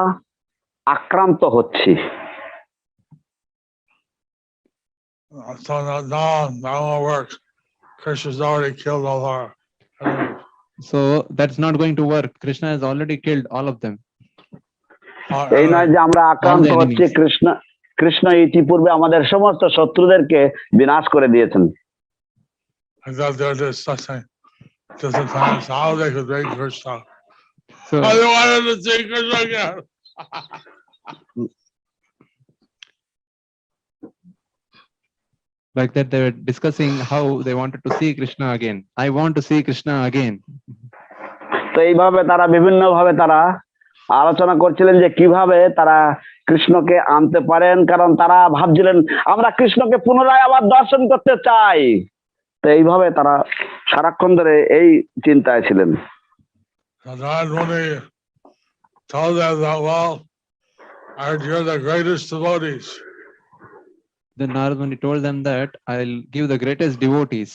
আক্রান্ত হচ্ছি। So that won't work. Krishna's already killed all our enemies. So that's not going to work. Krishna has already killed all of them. এই নয় যে আমরা আক্রান্ত হচ্ছি, কৃষ্ণ ইতিপূর্বে আমাদের সমস্ত শত্রুদেরকে বিনাশ করে দিয়েছেন। How they could bring Krishna. So, I wanted to see Krishna again. like that, they were discussing how they wanted to see Krishna again. I want to see Krishna again. তো এইভাবে তারা বিভিন্ন ভাবে তারা আলোচনা করছিলেন যে কিভাবে তারা কৃষ্ণকে আনতে পারেন, কারণ তারা ভাবছিলেন আমরা কৃষ্ণকে পুনরায় আবার দর্শন করতে চাই। তো এইভাবে তারা সারাক্ষণ ধরে এই চিন্তায় ছিলেন। You're the greatest devotees. Then Narad Muni told them that I'll give the greatest devotees.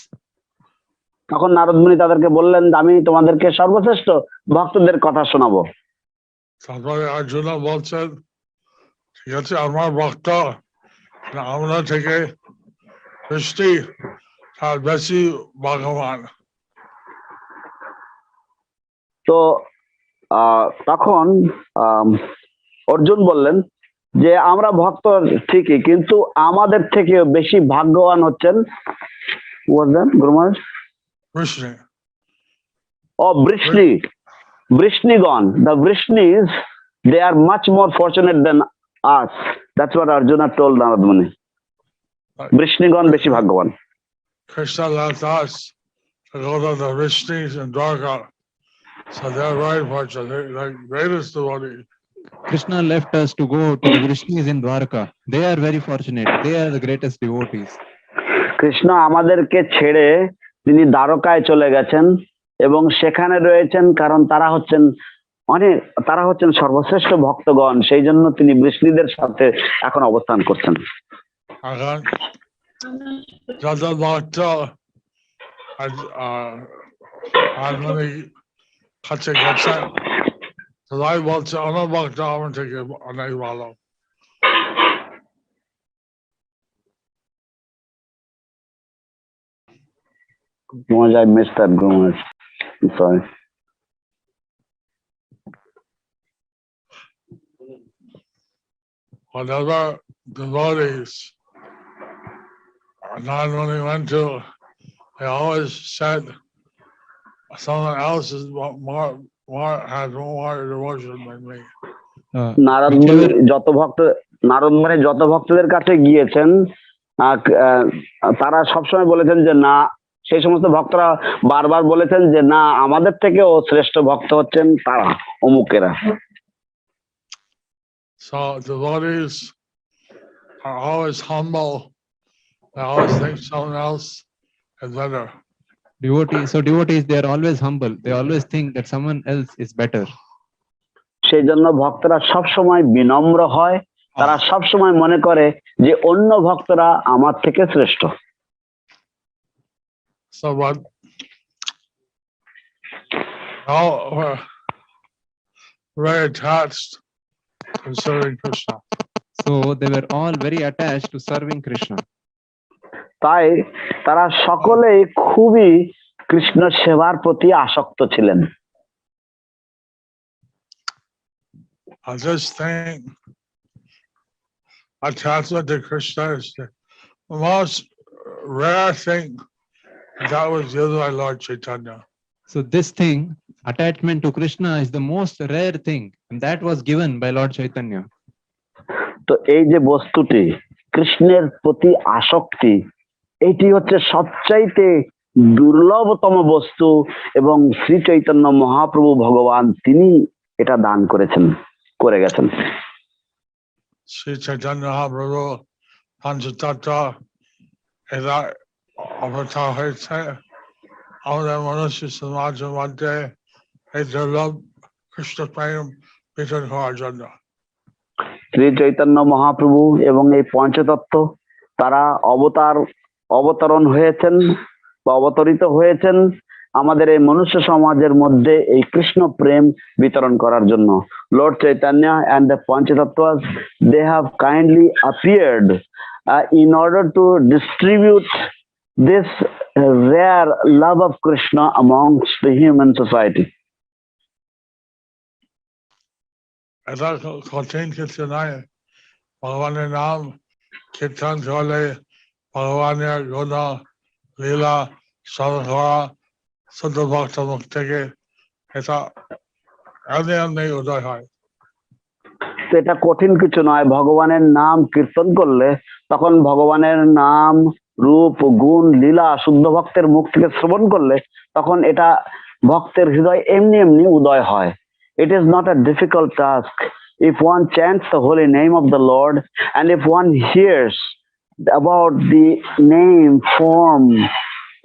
তখন নারদ মুনি তাদেরকে বললেন, আমি তোমাদেরকে সর্বশ্রেষ্ঠ ভক্তদের কথা শোনাবো। তারপরে অর্জুন বলছেন, ঠিক আছে, আমার ভক্ত আমরা থেকে সৃষ্টি তার বেশি ভগবান। তো তখন অর্জুন বললেন যে আমরা ভক্ত ঠিকই, কিন্তু আমাদের থেকে বেশি ভাগ্যবান হচ্ছেন Krishna. Vrishnigon. The Vrishnis, they are much more fortunate than us. That's what Arjuna told Narad Muni. Vrishnigon বেশি ভাগ্যবান। Krishna left us to go to the Vrishnis and Dwarka. So they're very fortunate. They're the greatest devotees. Krishna left us to go to the Vrishnis in Dwarka. They are very fortunate. They are the greatest devotees. Krishna আমাদেরকে ছেড়ে তিনি দ্বারকায় চলে গেছেন এবং সেখানে রয়েছেন, কারণ তারা হচ্ছেন সর্বশ্রেষ্ঠ ভক্তগণ। সেই জন্য তিনি বৃষ্ণীদের সাথে এখন অবস্থান করছেন। যত ভক্ত কাছে গেছেন সবাই বলছে আমার ভক্ত আমার থেকে অনেক ভালো। I missed that, Gurumaj. I'm sorry. Whatever devotees not only went to, they always said someone else is has more devotion than me. Narad মুনি যত ভক্তদের কাছে গিয়েছেন তারা সবসময় বলেছেন যে না, সেই সমস্ত ভক্তরা বারবার বলেছেন যে না, আমাদের থেকেও শ্রেষ্ঠ ভক্ত হচ্ছেন তারা, অমুকেরা। So devotees are always humble. They always think someone else is better. Devotees, they are always humble. They always think that someone else is better. সেই জন্য ভক্তরা সব সময় বিনম্র হয়, তারা সব সময় মনে করে যে অন্য ভক্তরা আমার থেকে শ্রেষ্ঠ। So what? All were very attached to serving Krishna. So they were all very attached to serving Krishna. তাই তারা সকলেই খুবই কৃষ্ণ সেবার প্রতি আসক্ত ছিলেন। I just think attachment to Krishna is the most rare thing that was given by Lord Chaitanya. So this thing, attachment to Krishna, is the most rare thing, and that was given by Lord Chaitanya. তো এই যে বস্তুটি কৃষ্ণের প্রতি আসক্তি, এটি হচ্ছে সবচাইতে দুর্লভতম বস্তু, এবং শ্রী চৈতন্য মহাপ্রভু ভগবান তিনি এটা দান করে গেছেন। শ্রী চৈতন্য মহাপ্রভু পঞ্চতত্ত্ব এরা অবতার হয়েছে আমাদের মনুষ্য সমাজের মধ্যে এই দুর্লভ কৃষ্ণ প্রেম বিতরণ হওয়ার জন্য। শ্রী চৈতন্য মহাপ্রভু এবং এই পঞ্চতত্ত্ব তারা অবতরণ হয়েছেন বা অবতরিত হয়েছেন আমাদের এই মনুষ্য সমাজের মধ্যে এই কৃষ্ণ প্রেম বিতরণ করার জন্য। Lord Chaitanya and the Panchatattvas, they have kindly appeared in order to distribute this rare love of Krishna amongst the human society. এটা কঠিন কিছু নয়, ভগবানের নাম কীর্তন চলে, ভগবানের গুণ লীলা স্মরণ করা শুদ্ধ ভক্ত মুখ থেকে, এটা এমনি উদয় হয়। এটা কঠিন কিছু নয়, ভগবানের নাম কীর্তন করলে তখন ভগবানের নাম রূপ গুণ লীলা শুদ্ধ ভক্তের মুখ থেকে শ্রবণ করলে তখন এটা ভক্তের হৃদয় এমনি উদয় হয়। It is not a difficult task. If one chants the holy name of the Lord, and if one hears about the name, form,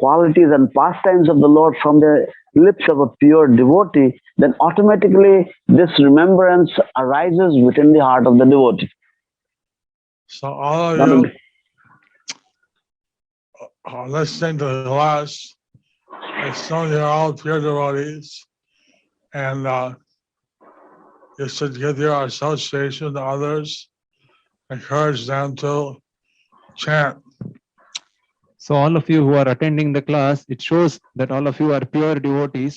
qualities and pastimes of the Lord from the lips of a pure devotee, then automatically this remembrance arises within the heart of the devotee. So all of you listening to the class, it's known you're all pure devotees, and you should give your association to others, encourage them to chant. So all of you who are attending the class, it shows that all of you are pure devotees.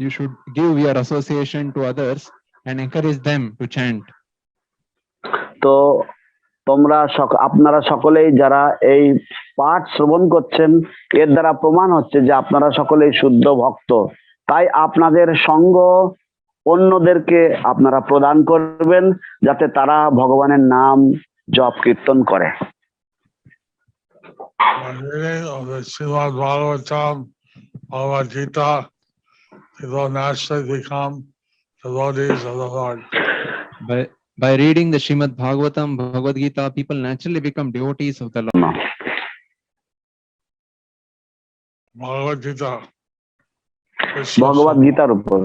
You should give your association to others and encourage them to chant. তো আপনারা সকলেই যারা এই পাঠ শ্রবণ করছেন, এর দ্বারা প্রমাণ হচ্ছে যে আপনারা সকলেই শুদ্ধ ভক্ত। তাই আপনাদের সঙ্গ অন্যদেরকে আপনারা প্রদান করবেন, যাতে তারা ভগবানের নাম জপ কীর্তন করে। By reading of the Srimad Bhagavatam, Bhagavad Gita, people naturally become devotees of the Lord. By reading the Srimad Bhagavatam, Bhagavad Gita, people naturally become devotees of the Lord. Bhagavad Gita. ভগবদ গীতার উপর।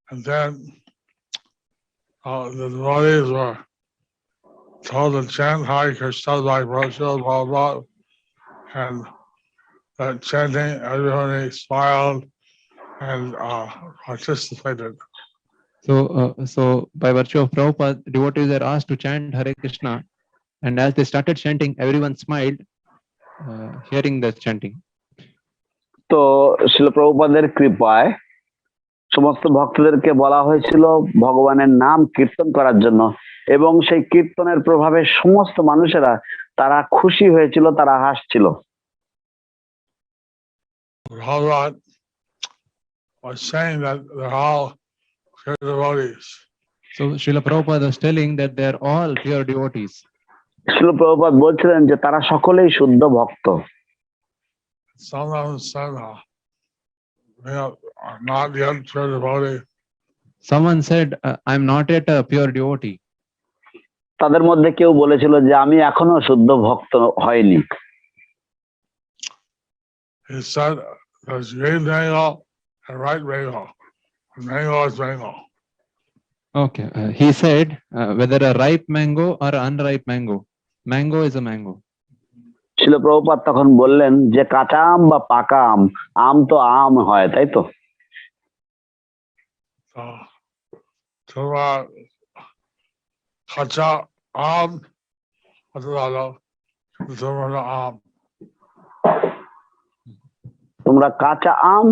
And then the devotees were told to chant Hare Krishna by Brahma, blah, blah, and that chanting, everybody smiled and participated. So by virtue of Prabhupada, devotees are asked to chant Hare Krishna, and as they started chanting, everyone smiled, hearing the chanting. তো শিল প্রভুপাদের কৃপায় সমস্ত ভক্তদেরকে বলা হয়েছিল ভগবানের নাম কীর্তন করার জন্য, এবং সেই কীর্তনের প্রভাবে সমস্ত মানুষেরা তারা খুশি হয়েছিল, তারা হাসছিল। Bhagavad was saying that they're all pure devotees. So Srila Prabhupada was telling that they are all pure devotees. শিল প্রভুপাদ বলছিলেন যে তারা সকলেই শুদ্ধ ভক্ত। Some of them said, I'm not yet pure devotee. Someone said, I'm not yet a pure devotee. তাদের মধ্যে কেউ বলেছিল যে আমি এখনো শুদ্ধ ভক্ত হয়নি। He said, there's green mango and right mango. Mango is mango. Okay. He said, whether a ripe mango or an unripe mango, mango is a mango. শিল প্রভুপাদ তখন বললেন যে কাঁচা আম বা পাকা আম, আম তো আম হয়, তাই তো? কাঁচা আম তোমরা কাঁচা আম,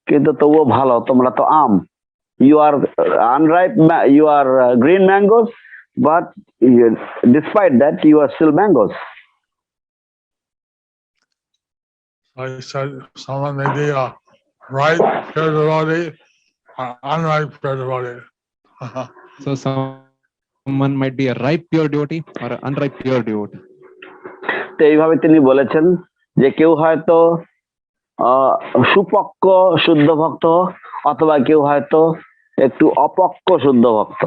কিন্তু তবুও ভালো, তোমরা তো আম। You are unripe, you are green mangoes, but despite that you are still mangoes. I said someone may be a ripe pure devotee or unripe pure devotee. So someone might be a ripe pure devotee or an unripe pure devotee. তো এইভাবে তিনি বলেছেন যে কেউ হয়তো সুপক্ক শুদ্ধ ভক্ত, অথবা কেউ হয়তো একটু অপক্ক শুদ্ধ ভক্ত।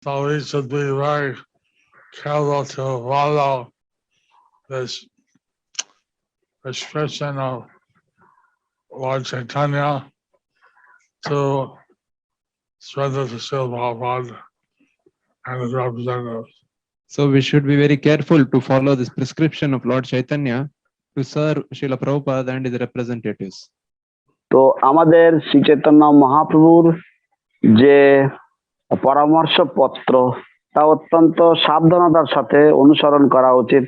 So we should be very careful to follow this prescription of Lord Chaitanya to spread the Srila Prabhupada and his representatives. So we should be very careful to follow this prescription of Lord Chaitanya to serve Srila Prabhupada and his representatives. তো আমাদের শ্রী চৈতন্য মহাপ্রভুর যে পরামর্শ পত্র, তা অত্যন্ত সাবধানতার সাথে অনুসরণ করা উচিত,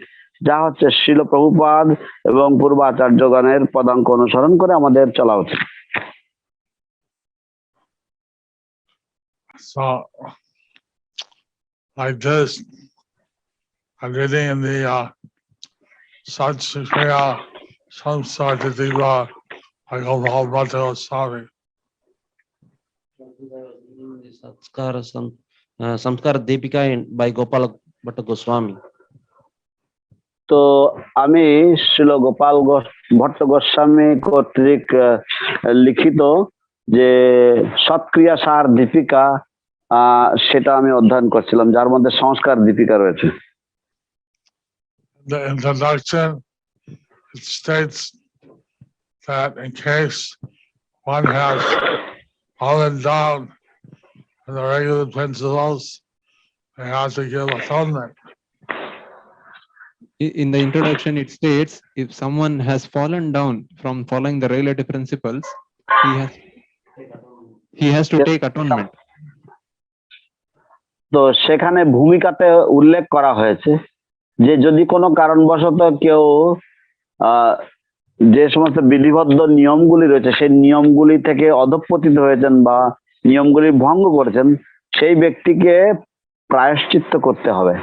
যা হচ্ছে শ্রীল প্রভুপাদ এবং পূর্বাচার্যগণের পদাঙ্ক অনুসরণ করে আমাদের চলা উচিত। So, like this, I'm reading in the sat-saṅgān by Swami. Samskar Deepika by Gopal Bhatta Goswami. তো আমি শ্রীল গোপাল ভট্ট গোস্বামী কর্তৃক লিখিত যে সৎক্রিয়া সার দীপিকা, সেটা আমি অধ্যয়ন করছিলাম, যার মধ্যে সংস্কার দীপিকা রয়েছে। The introduction, it states that in case one has fallen down in the regular principles, they have to give atonement. In the introduction, it states if someone has fallen down from following the regulative principles, he has to take atonement. তো সেখানে ভূমিকাতে উল্লেখ করা হয়েছে যে যদি কোনো কারণবশত কেউ যে সমস্ত বিধিবদ্ধ নিয়মগুলি রয়েছে সেই নিয়মগুলি থেকে অধঃপতিত হয়েছেন বা নিয়মগুলি ভঙ্গ করেছেন, সেই ব্যক্তিকে প্রায়শ্চিত্ত করতে হবে।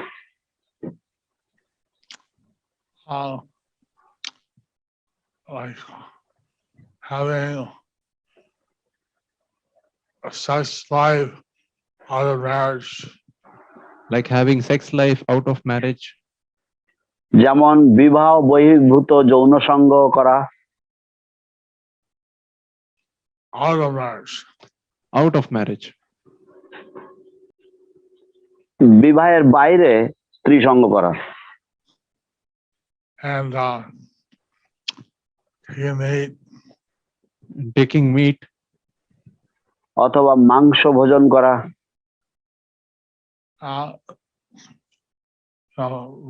Like having a sex life out of marriage. Like having sex life out of marriage. যেমন বিবাহ বহির্ভূত যৌন সঙ্গ করা। Out of marriage. Out of marriage. বিবাহের বাইরে স্ত্রী সঙ্গ করা। And taking meat. অথবা মাংস ভোজন করা।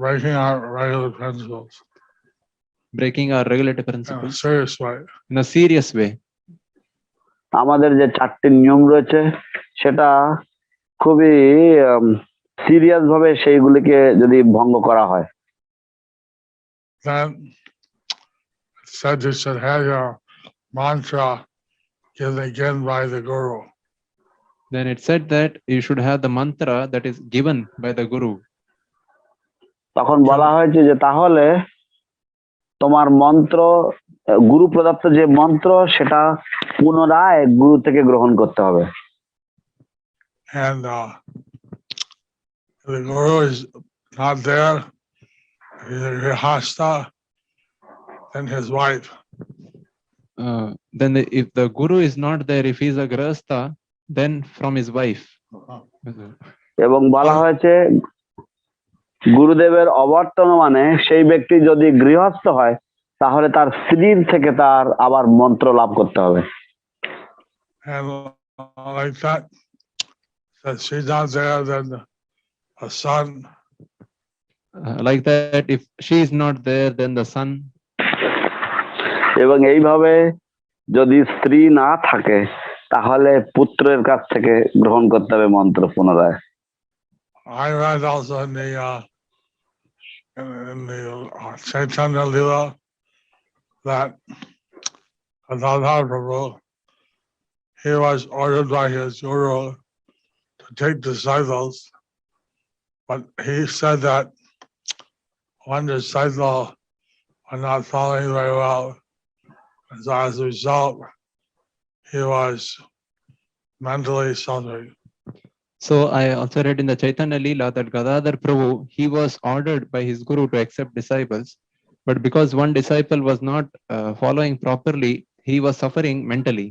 Breaking our regular principles. Breaking our regulative principles. In a serious way. In a serious way. আমাদের যে 4টি নিয়ম রয়েছে সেটা খুবই সিরিয়াস ভাবে সেইগুলিকে যদি ভঙ্গ করা হয়। Then said you should have your mantra given again by the Guru. Then it said that you should have the mantra that is given by the Guru. তখন বলা হয়েছে যে তাহলে তোমার মন্ত্র, গুরু প্রদত্ত যে মন্ত্র সেটা পুনরায় গুরু থেকে গ্রহণ করতে হবে। And the Guru is not there, he's a grihasta, then his wife. Then if the Guru is not there, if he is a grihasta, then from his wife. এবং বলা হয়েছে গুরুদেবের অবর্তন মানে সেই ব্যক্তি যদি গৃহস্থ হয় তাহলে তার স্ত্রীর থেকে তার আবার মন্ত্র লাভ করতে হবে। And like that she's not there, then a son. Like that, if she is not there, then the son. এবং এইভাবে যদি স্ত্রী না থাকে তাহলে পুত্রের কাছ থেকে গ্রহণ করতে হবে মন্ত্র পুনরায়। I read also in the Chaitanya Lila that Radha Prabhu, he was ordered by his guru to take disciples, but he said that one disciple was not following very well, and so as a result, he was mentally suffering. So I also read in the Chaitanya Leela that Gadadhar Prabhu, he was ordered by his guru to accept disciples, but because one disciple was not following properly, he was suffering mentally.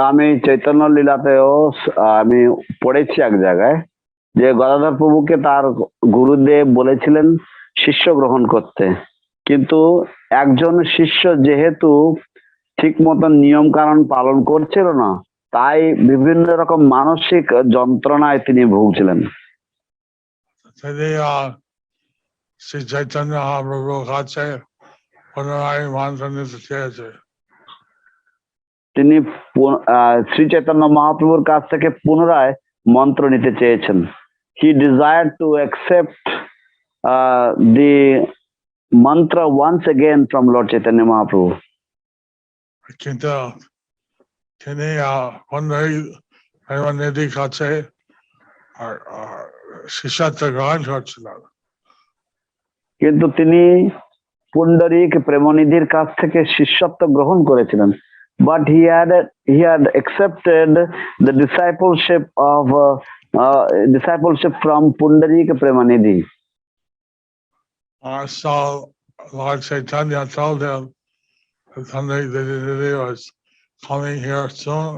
আমি চৈতন্য লীলাতেও আমি পড়েছি এক জায়গায় যে গদাধর প্রভুকে তার গুরুদেব বলেছিলেন শিষ্য গ্রহণ করতে, কিন্তু একজন শিষ্য যেহেতু ঠিক মতন নিয়ম কানুন পালন করছিল না, তাই বিভিন্ন রকম মানসিক যন্ত্রণায় তিনি ভুগছিলেন। শ্রী চৈতন্য মহাপ্রভুর কাছে পুনরায় মন্ত্র নিতে চেয়েছে। তিনি শ্রী চৈতন্য মহাপ্রভুর কাছ থেকে পুনরায় মন্ত্র নিতে চেয়েছেন। He desired to accept the mantra once again from Lord Chaitanya Mahaprabhu. কিন্তু তিনি প্রেমানিধির কাছে শিষ্যত্ব গ্রহণ করছিলেন। কিন্তু তিনি পুণ্ডরীক প্রেমনিধির কাছ থেকে শিষ্যত্ব গ্রহণ করেছিলেন, but he had accepted the discipleship from Pundarik Premanidhi. So Lord Chaitanya told him that Pundarik was coming here soon,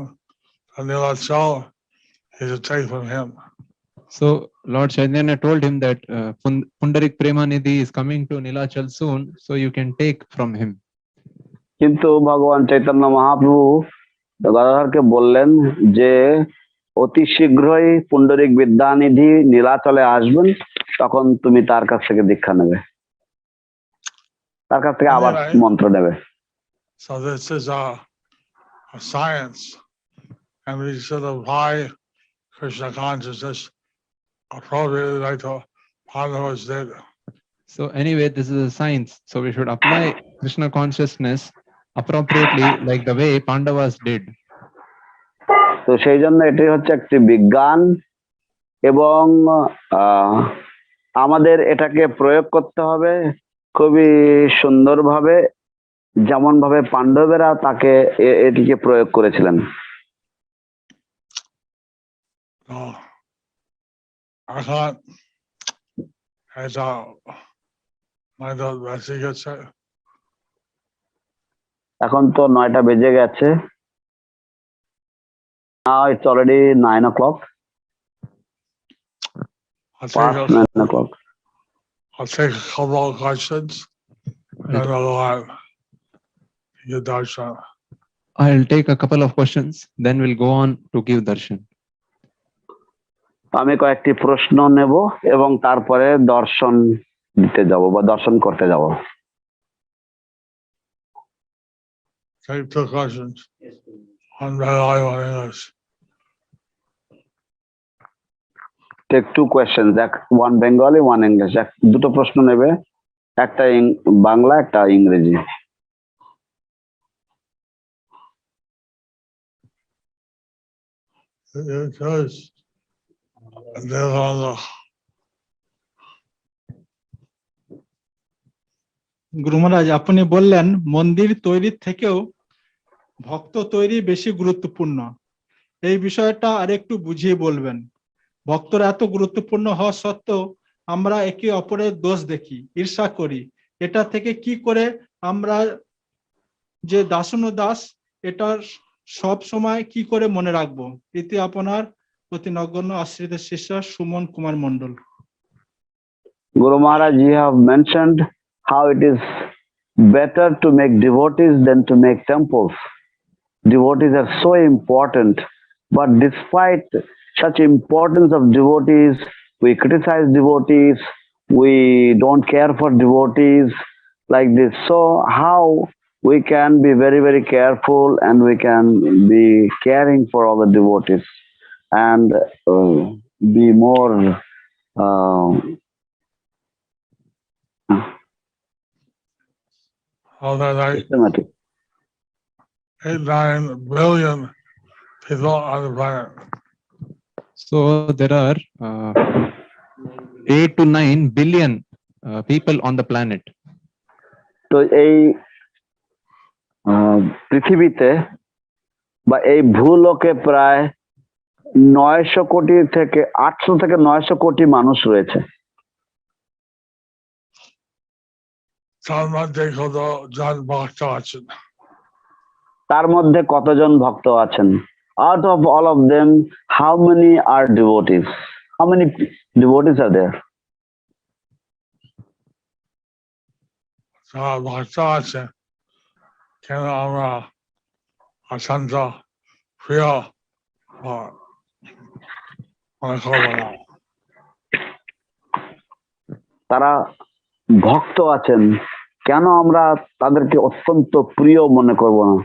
and he should take from him. So Lord Chaitanya told him that Pundarik Premanidhi is coming to Nilachal soon, so you can take from him. কিন্তু ভগবান চৈতন্য মহাপ্রভু গদাধরকে বললেন যে অতি শীঘ্রই পুণ্ডরিক বিদ্যানিধি নীলাচলে আসবেন তখন তুমি তার কাছ থেকে দীক্ষা নেবে, তার কাছ থেকে আবার মন্ত্র নেবে। So this is a science, and we should apply Krishna consciousness appropriately like the Pandavas did. So anyway, this is a science. So we should apply Krishna consciousness appropriately like the way Pandavas did. তো সেই জন্য এটি হচ্ছে একটি বিজ্ঞান, এবং আমাদের এটাকে প্রয়োগ করতে হবে খুবই সুন্দরভাবে, যেমন ভাবে পাণ্ডবেরা তাকে এটিকে প্রয়োগ করেছিলেন। এখন তো 9টা বেজে গেছে। Now it's already 9 o'clock. Past 9 o'clock. I'll take a couple of questions and I'll give darshan. I'll take a couple of questions, then we'll go on to give darshan. আমি কয়েকটি প্রশ্ন নেব এবং তারপরে দর্শন দিতে যাব বা দর্শন করতে যাব। Take 2 questions. One Bengali, one English. Take 2 questions, one Bengali, one English. দুটো প্রশ্ন নেবে, একটা বাংলা একটা ইংরেজি। গুরু মহারাজ, আপনি বললেন মন্দির তৈরির থেকেও ভক্ত তৈরি বেশি গুরুত্বপূর্ণ। এই বিষয়টা আরেকটু বুঝিয়ে বলবেন। ভক্তরা এত গুরুত্বপূর্ণ হওয়া সত্ত্বেও আমরা একে অপরের দোষ দেখি, ঈর্ষা করি। এটা থেকে কি করে আমরা যে দাস এটা সব সময় কি করে মনে রাখবো? এটি আপনার অতি নগণ্য আশ্রিত শিষ্য Suman Kumar Mondal. Guru Maharaj, you have mentioned how it is better to make devotees than to make temples. Devotees are so important, but despite such importance of devotees, we criticize devotees, we don't care for devotees like this. So how we can be very, very careful and we can be caring for all the devotees and be more systematic. 8-9 billion people on the planet. So there are 8 to 9 billion people on the planet. তো এই পৃথিবীতে বা এই ভূলোকে প্রায় 900 কোটি থেকে 800 থেকে 900 কোটি মানুষ রয়েছে। তার মধ্যে কতজন ভক্ত আছেন? Out of all of them, how many are devotees? How many devotees are there? ভক্ত আছে, কেন আমরা অত্যন্ত প্রিয় মনে করব না? তারা ভক্ত আছেন, কেন আমরা তাদেরকে অত্যন্ত প্রিয় মনে করব না?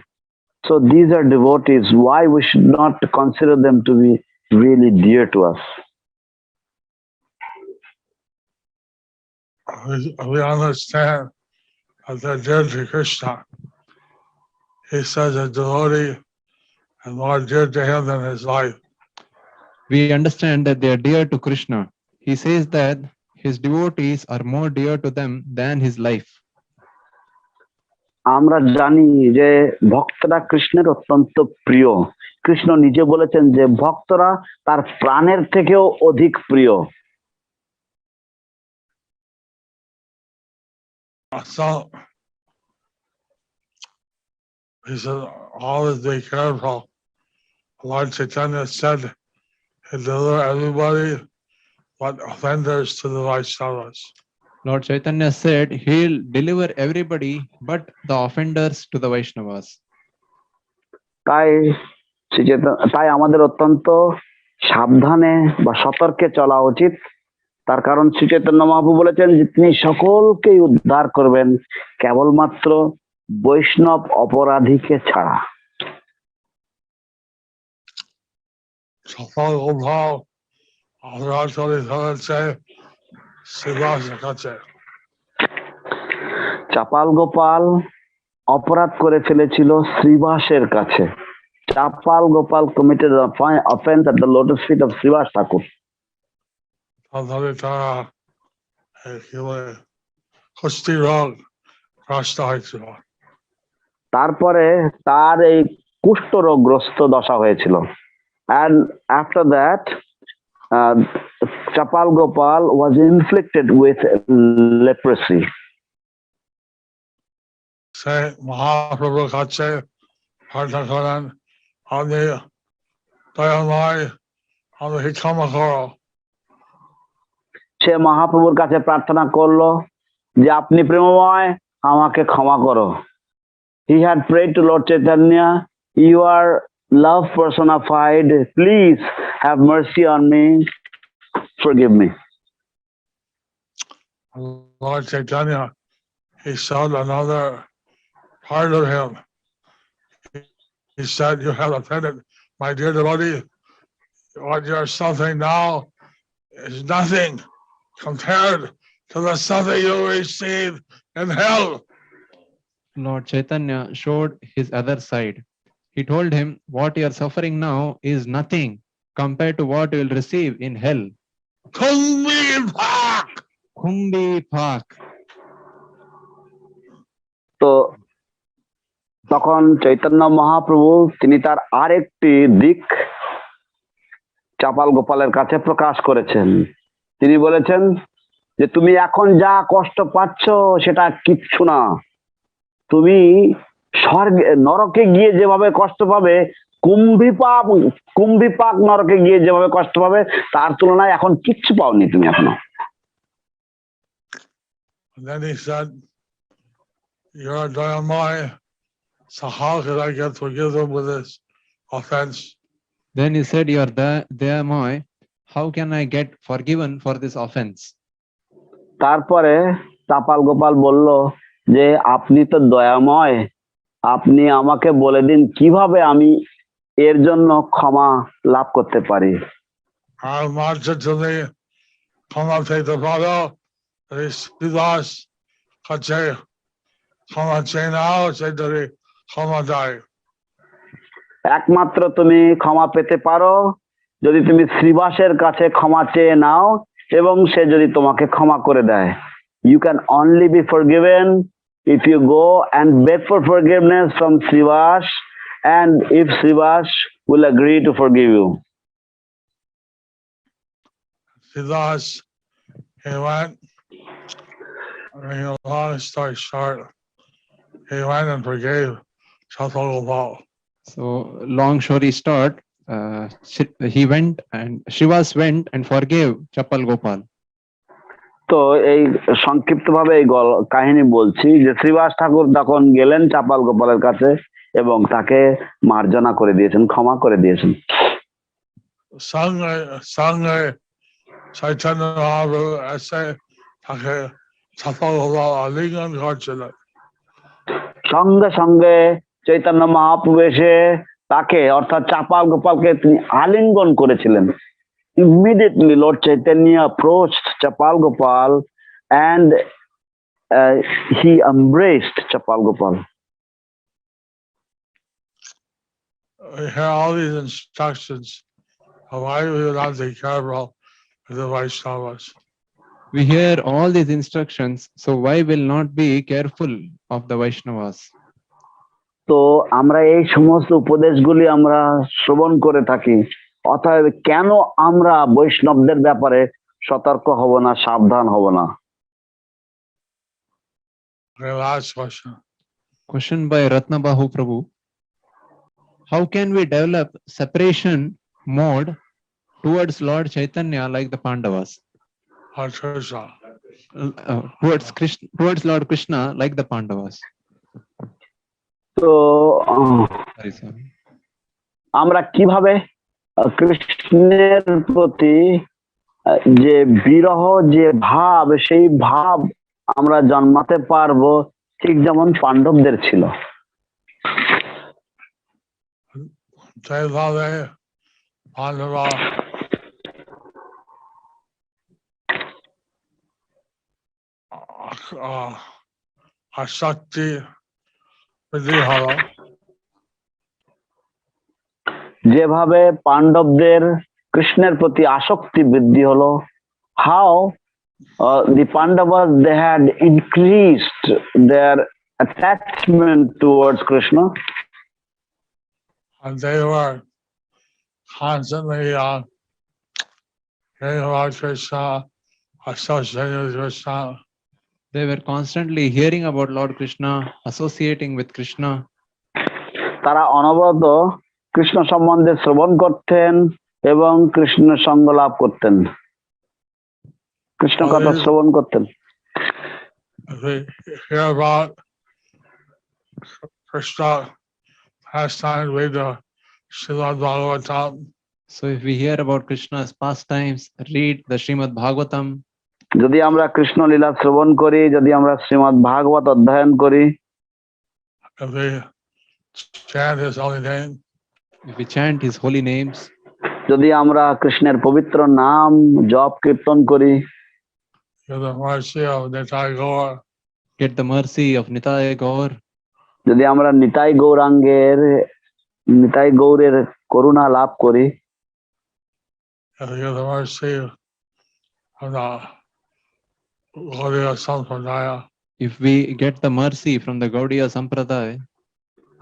So these are devotees. Why we should not consider them to be really dear to us? We understand that they're dear to Krishna. He says a devotee is more dear to him than his life. We understand that they are dear to Krishna. He says that his devotees are more dear to them than his life. আমরা জানি যে ভক্তরা কৃষ্ণের অত্যন্ত প্রিয়। কৃষ্ণ নিজে বলেছেন যে ভক্তরা তার প্রাণের থেকেও অধিক প্রিয়। So he said, always be careful. Lord Chaitanya said, he deliver everybody but offenders to the Vaishnavas. Lord Chaitanya said he'll deliver everybody but the offenders to the Vaishnavas. তাই আমাদের অত্যন্ত সাবধানে বা সতর্কে চলা উচিত তার কারণ শ্রী চৈতন্য মহাপ্রভু বলেছেন যে তিনি সকলকেই উদ্ধার করবেন, কেবলমাত্র বৈষ্ণব অপরাধীকে ছাড়া। চাপাল গোপাল অপরাধ করে ফেলেছে শ্রীবাসের কাছে। চাপাল গোপাল অপরাধ করে ফেলেছিল শ্রীবাসের কাছে। চাপাল Gopal committed an offense at the lotus feet of Srivas Thakur. তারপরে তারা কি বলে কুষ্টি রোগ গ্রস্ত হয়েছিল। তারপরে তার এই কুষ্ঠরোগগ্রস্ত দশা হয়েছিল। And after that, Chapal Gopal was inflicted with leprosy. সে মহাপ্রভুর কাছে প্রার্থনা করেন, আপনি দয়াময়, আমাকে ক্ষমা করো। সে মহাপ্রভুর কাছে প্রার্থনা করলো যে আপনি প্রেমময়, আমাকে ক্ষমা করো। He had prayed to Lord Chaitanya, you are love personified, please have mercy on me, forgive me. Lord Chaitanya, he showed another part of him. He said, you have offended my dear devotee. What you're suffering now is nothing compared to the suffering you receive in hell. Lord Chaitanya showed his other side. He told him, what you are suffering now is nothing compared to what you will receive in hell. Kumbi Pak! Kumbi Pak. তো তখন চৈতন্য মহাপ্রভু তিনি তার আরেকটি দিক চাপাল গোপালের কাছে প্রকাশ করেছেন। তিনি বলেছেন যে তুমি এখন যা কষ্ট পাচ্ছ সেটা কিচ্ছু না, তুমি স্বর্গে নরকে গিয়ে যেভাবে কষ্ট পাবে, কুম্ভিপাক নরকে গিয়ে যেভাবে কষ্ট পাবে তার তুলনায় এখন কিচ্ছু পাওনি তুমি এখনো। Then he said, you're a dayamai, so how could I get forgiven with this offense? Then he said, you are there, Moy. How can I get forgiven for this offense? তারপরে চাপাল গোপাল বলল যে আপনি তো দয়াময়, আপনি আমাকে বলে দিন কিভাবে আমি এর জন্য ক্ষমা লাভ করতে পারি। আর মাঝে তুমি ক্ষমা পেতে পারো, শ্রীদাস কাছে ক্ষমা চেয়ে নাও, সেটারে ক্ষমা দেয়। একমাত্র তুমি ক্ষমা পেতে পারো যদি তুমি শ্রীবাসের কাছে ক্ষমা চেয়ে নাও এবং সে যদি তোমাকে ক্ষমা করে দেয়। You can only be forgiven if you go and beg for forgiveness from Srivas, and if Srivas will agree to forgive you. Srivas, he went, long story short, he went and forgave Chapal Gopal. So long story short, he went and Srivas went and forgave Chapal Gopal. তো এই সংক্ষিপ্ত ভাবে এই কাহিনী বলছি যে শ্রীবাস ঠাকুর তখন গেলেন চাপাল গোপালের কাছে এবং তাকে মার্জনা করে দিয়েছেন, ক্ষমা করে দিয়েছেন। সঙ্গে চৈতন্য মহাপ্রভু এসে তাকে চাপাল গোপাল আলিঙ্গন করছিলেন। সঙ্গে সঙ্গে চৈতন্য মহাপ্রভু এসে তাকে অর্থাৎ চাপাল গোপালকে তিনি আলিঙ্গন করেছিলেন। Immediately Lord Chaitanya approached Chapal Gopal and he embraced Chapal Gopal. We hear all these instructions of why we would not be careful with the Vaishnavas. We hear all these instructions, so why will not be careful of the Vaishnavas? তো আমরা এই সমস্ত উপদেশগুলি আমরা শ্রবণ করে থাকি, অতএব কেন আমরা বৈষ্ণবদের ব্যাপারে সতর্ক হব না, সাবধান হব না? Last question. Question by Ratnabahu Prabhu. How can we develop separation mode towards Lord Chaitanya like the Pandavas? Towards Lord Krishna like the Pandavas. তো আমরা কিভাবে কৃষ্ণের প্রতি যে বিরহ যে ভাব, সেই ভাব আমরা জন্মাতে পারবো ঠিক যেমন পাণ্ডবদের ছিল। যেভাবে পাণ্ডবরা আসক্তি বৃদ্ধি হলো, যেভাবে পাণ্ডবদের কৃষ্ণের প্রতি আসক্তি বৃদ্ধি হলো, how the Pandavas, they had increased their attachment towards Krishna, and they were constantly hearing about Krishna, associating with Krishna. They were constantly hearing about Lord Krishna, associating with Krishna. তারা অনবরত কৃষ্ণ সম্বন্ধে শ্রবণ করতেন এবং কৃষ্ণ সঙ্গ লাভ করতেন, কৃষ্ণ কথা শ্রবণ করতেন। They hear about Krishna pastimes, read the Srimad Bhagavatam. So if we hear about Krishna's pastimes, read the Srimad Bhagavatam. যদি আমরা কৃষ্ণ লীলা শ্রবণ করি, যদি আমরা শ্রীমদ্ ভাগবত অধ্যয়ন করি, If we chant His holy name, If we chant His holy names, যদি আমরা কৃষ্ণের পবিত্র নাম জপ কীর্তন করি, get the mercy of Nitai Gaur, get the mercy of Nitai Gaur, যদি আমরা নিতাই গৌরাঙ্গের, নিতাই গৌরের করুণা লাভ করি, if we get the mercy of the Gaudiya Sampradaya, if we get the mercy from the Gaudiya Sampradaya,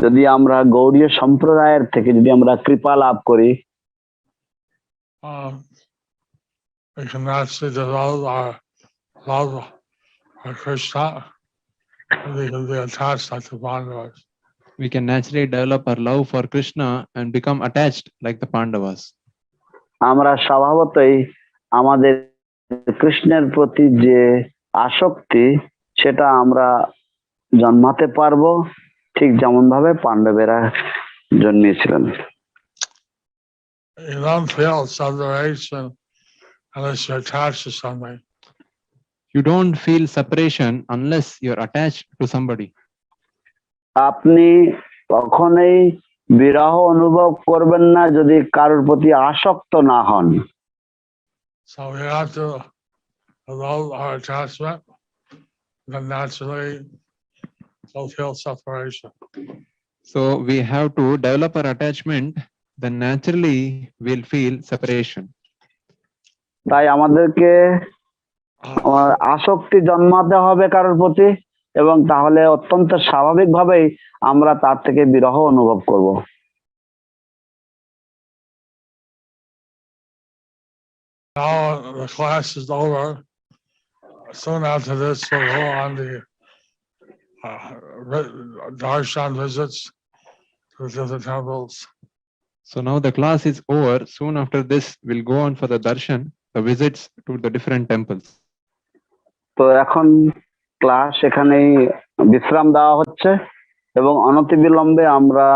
যদি আমরা গৌড়ীয় সম্প্রদায়ের থেকে যদি আমরা কৃপা লাভ করি, we can naturally develop our love for Krishna, and we can be attached like the Pandavas. we can naturally develop our love for Krishna and become attached like the Pandavas. আমরা স্বভাবতই আমাদের কৃষ্ণের প্রতি যে আসক্তি, সেটা আমরা জন্মাতে পারবো ঠিক যেমন ভাবে পাণ্ডবেরা জন্মিয়েছিলেন। You don't feel separation unless you're attached to something. You don't feel separation unless you're attached to somebody. আপনি কখনোই বিরহ অনুভব করবেন না যদি কারোর প্রতি আসক্ত না হন। So we have to develop our attachment, then naturally we'll feel separation. So we have to develop our attachment, then naturally we'll feel separation. তাই আমাদেরকে আসক্তি জন্মাতে হবে কারোর প্রতি, এবং তাহলে অত্যন্ত স্বাভাবিকভাবেই আমরা তার থেকে বিরহ অনুভব করব। Now the class is over. Soon after this, we'll go on the darshan visits to the different temples. So now the class is over. Soon after this, we'll go on for the darshan, the visits to the different temples. তো এখন class এখানেই বিশ্রাম দেওয়া হচ্ছে এবং অনতিবিলম্বে আমরা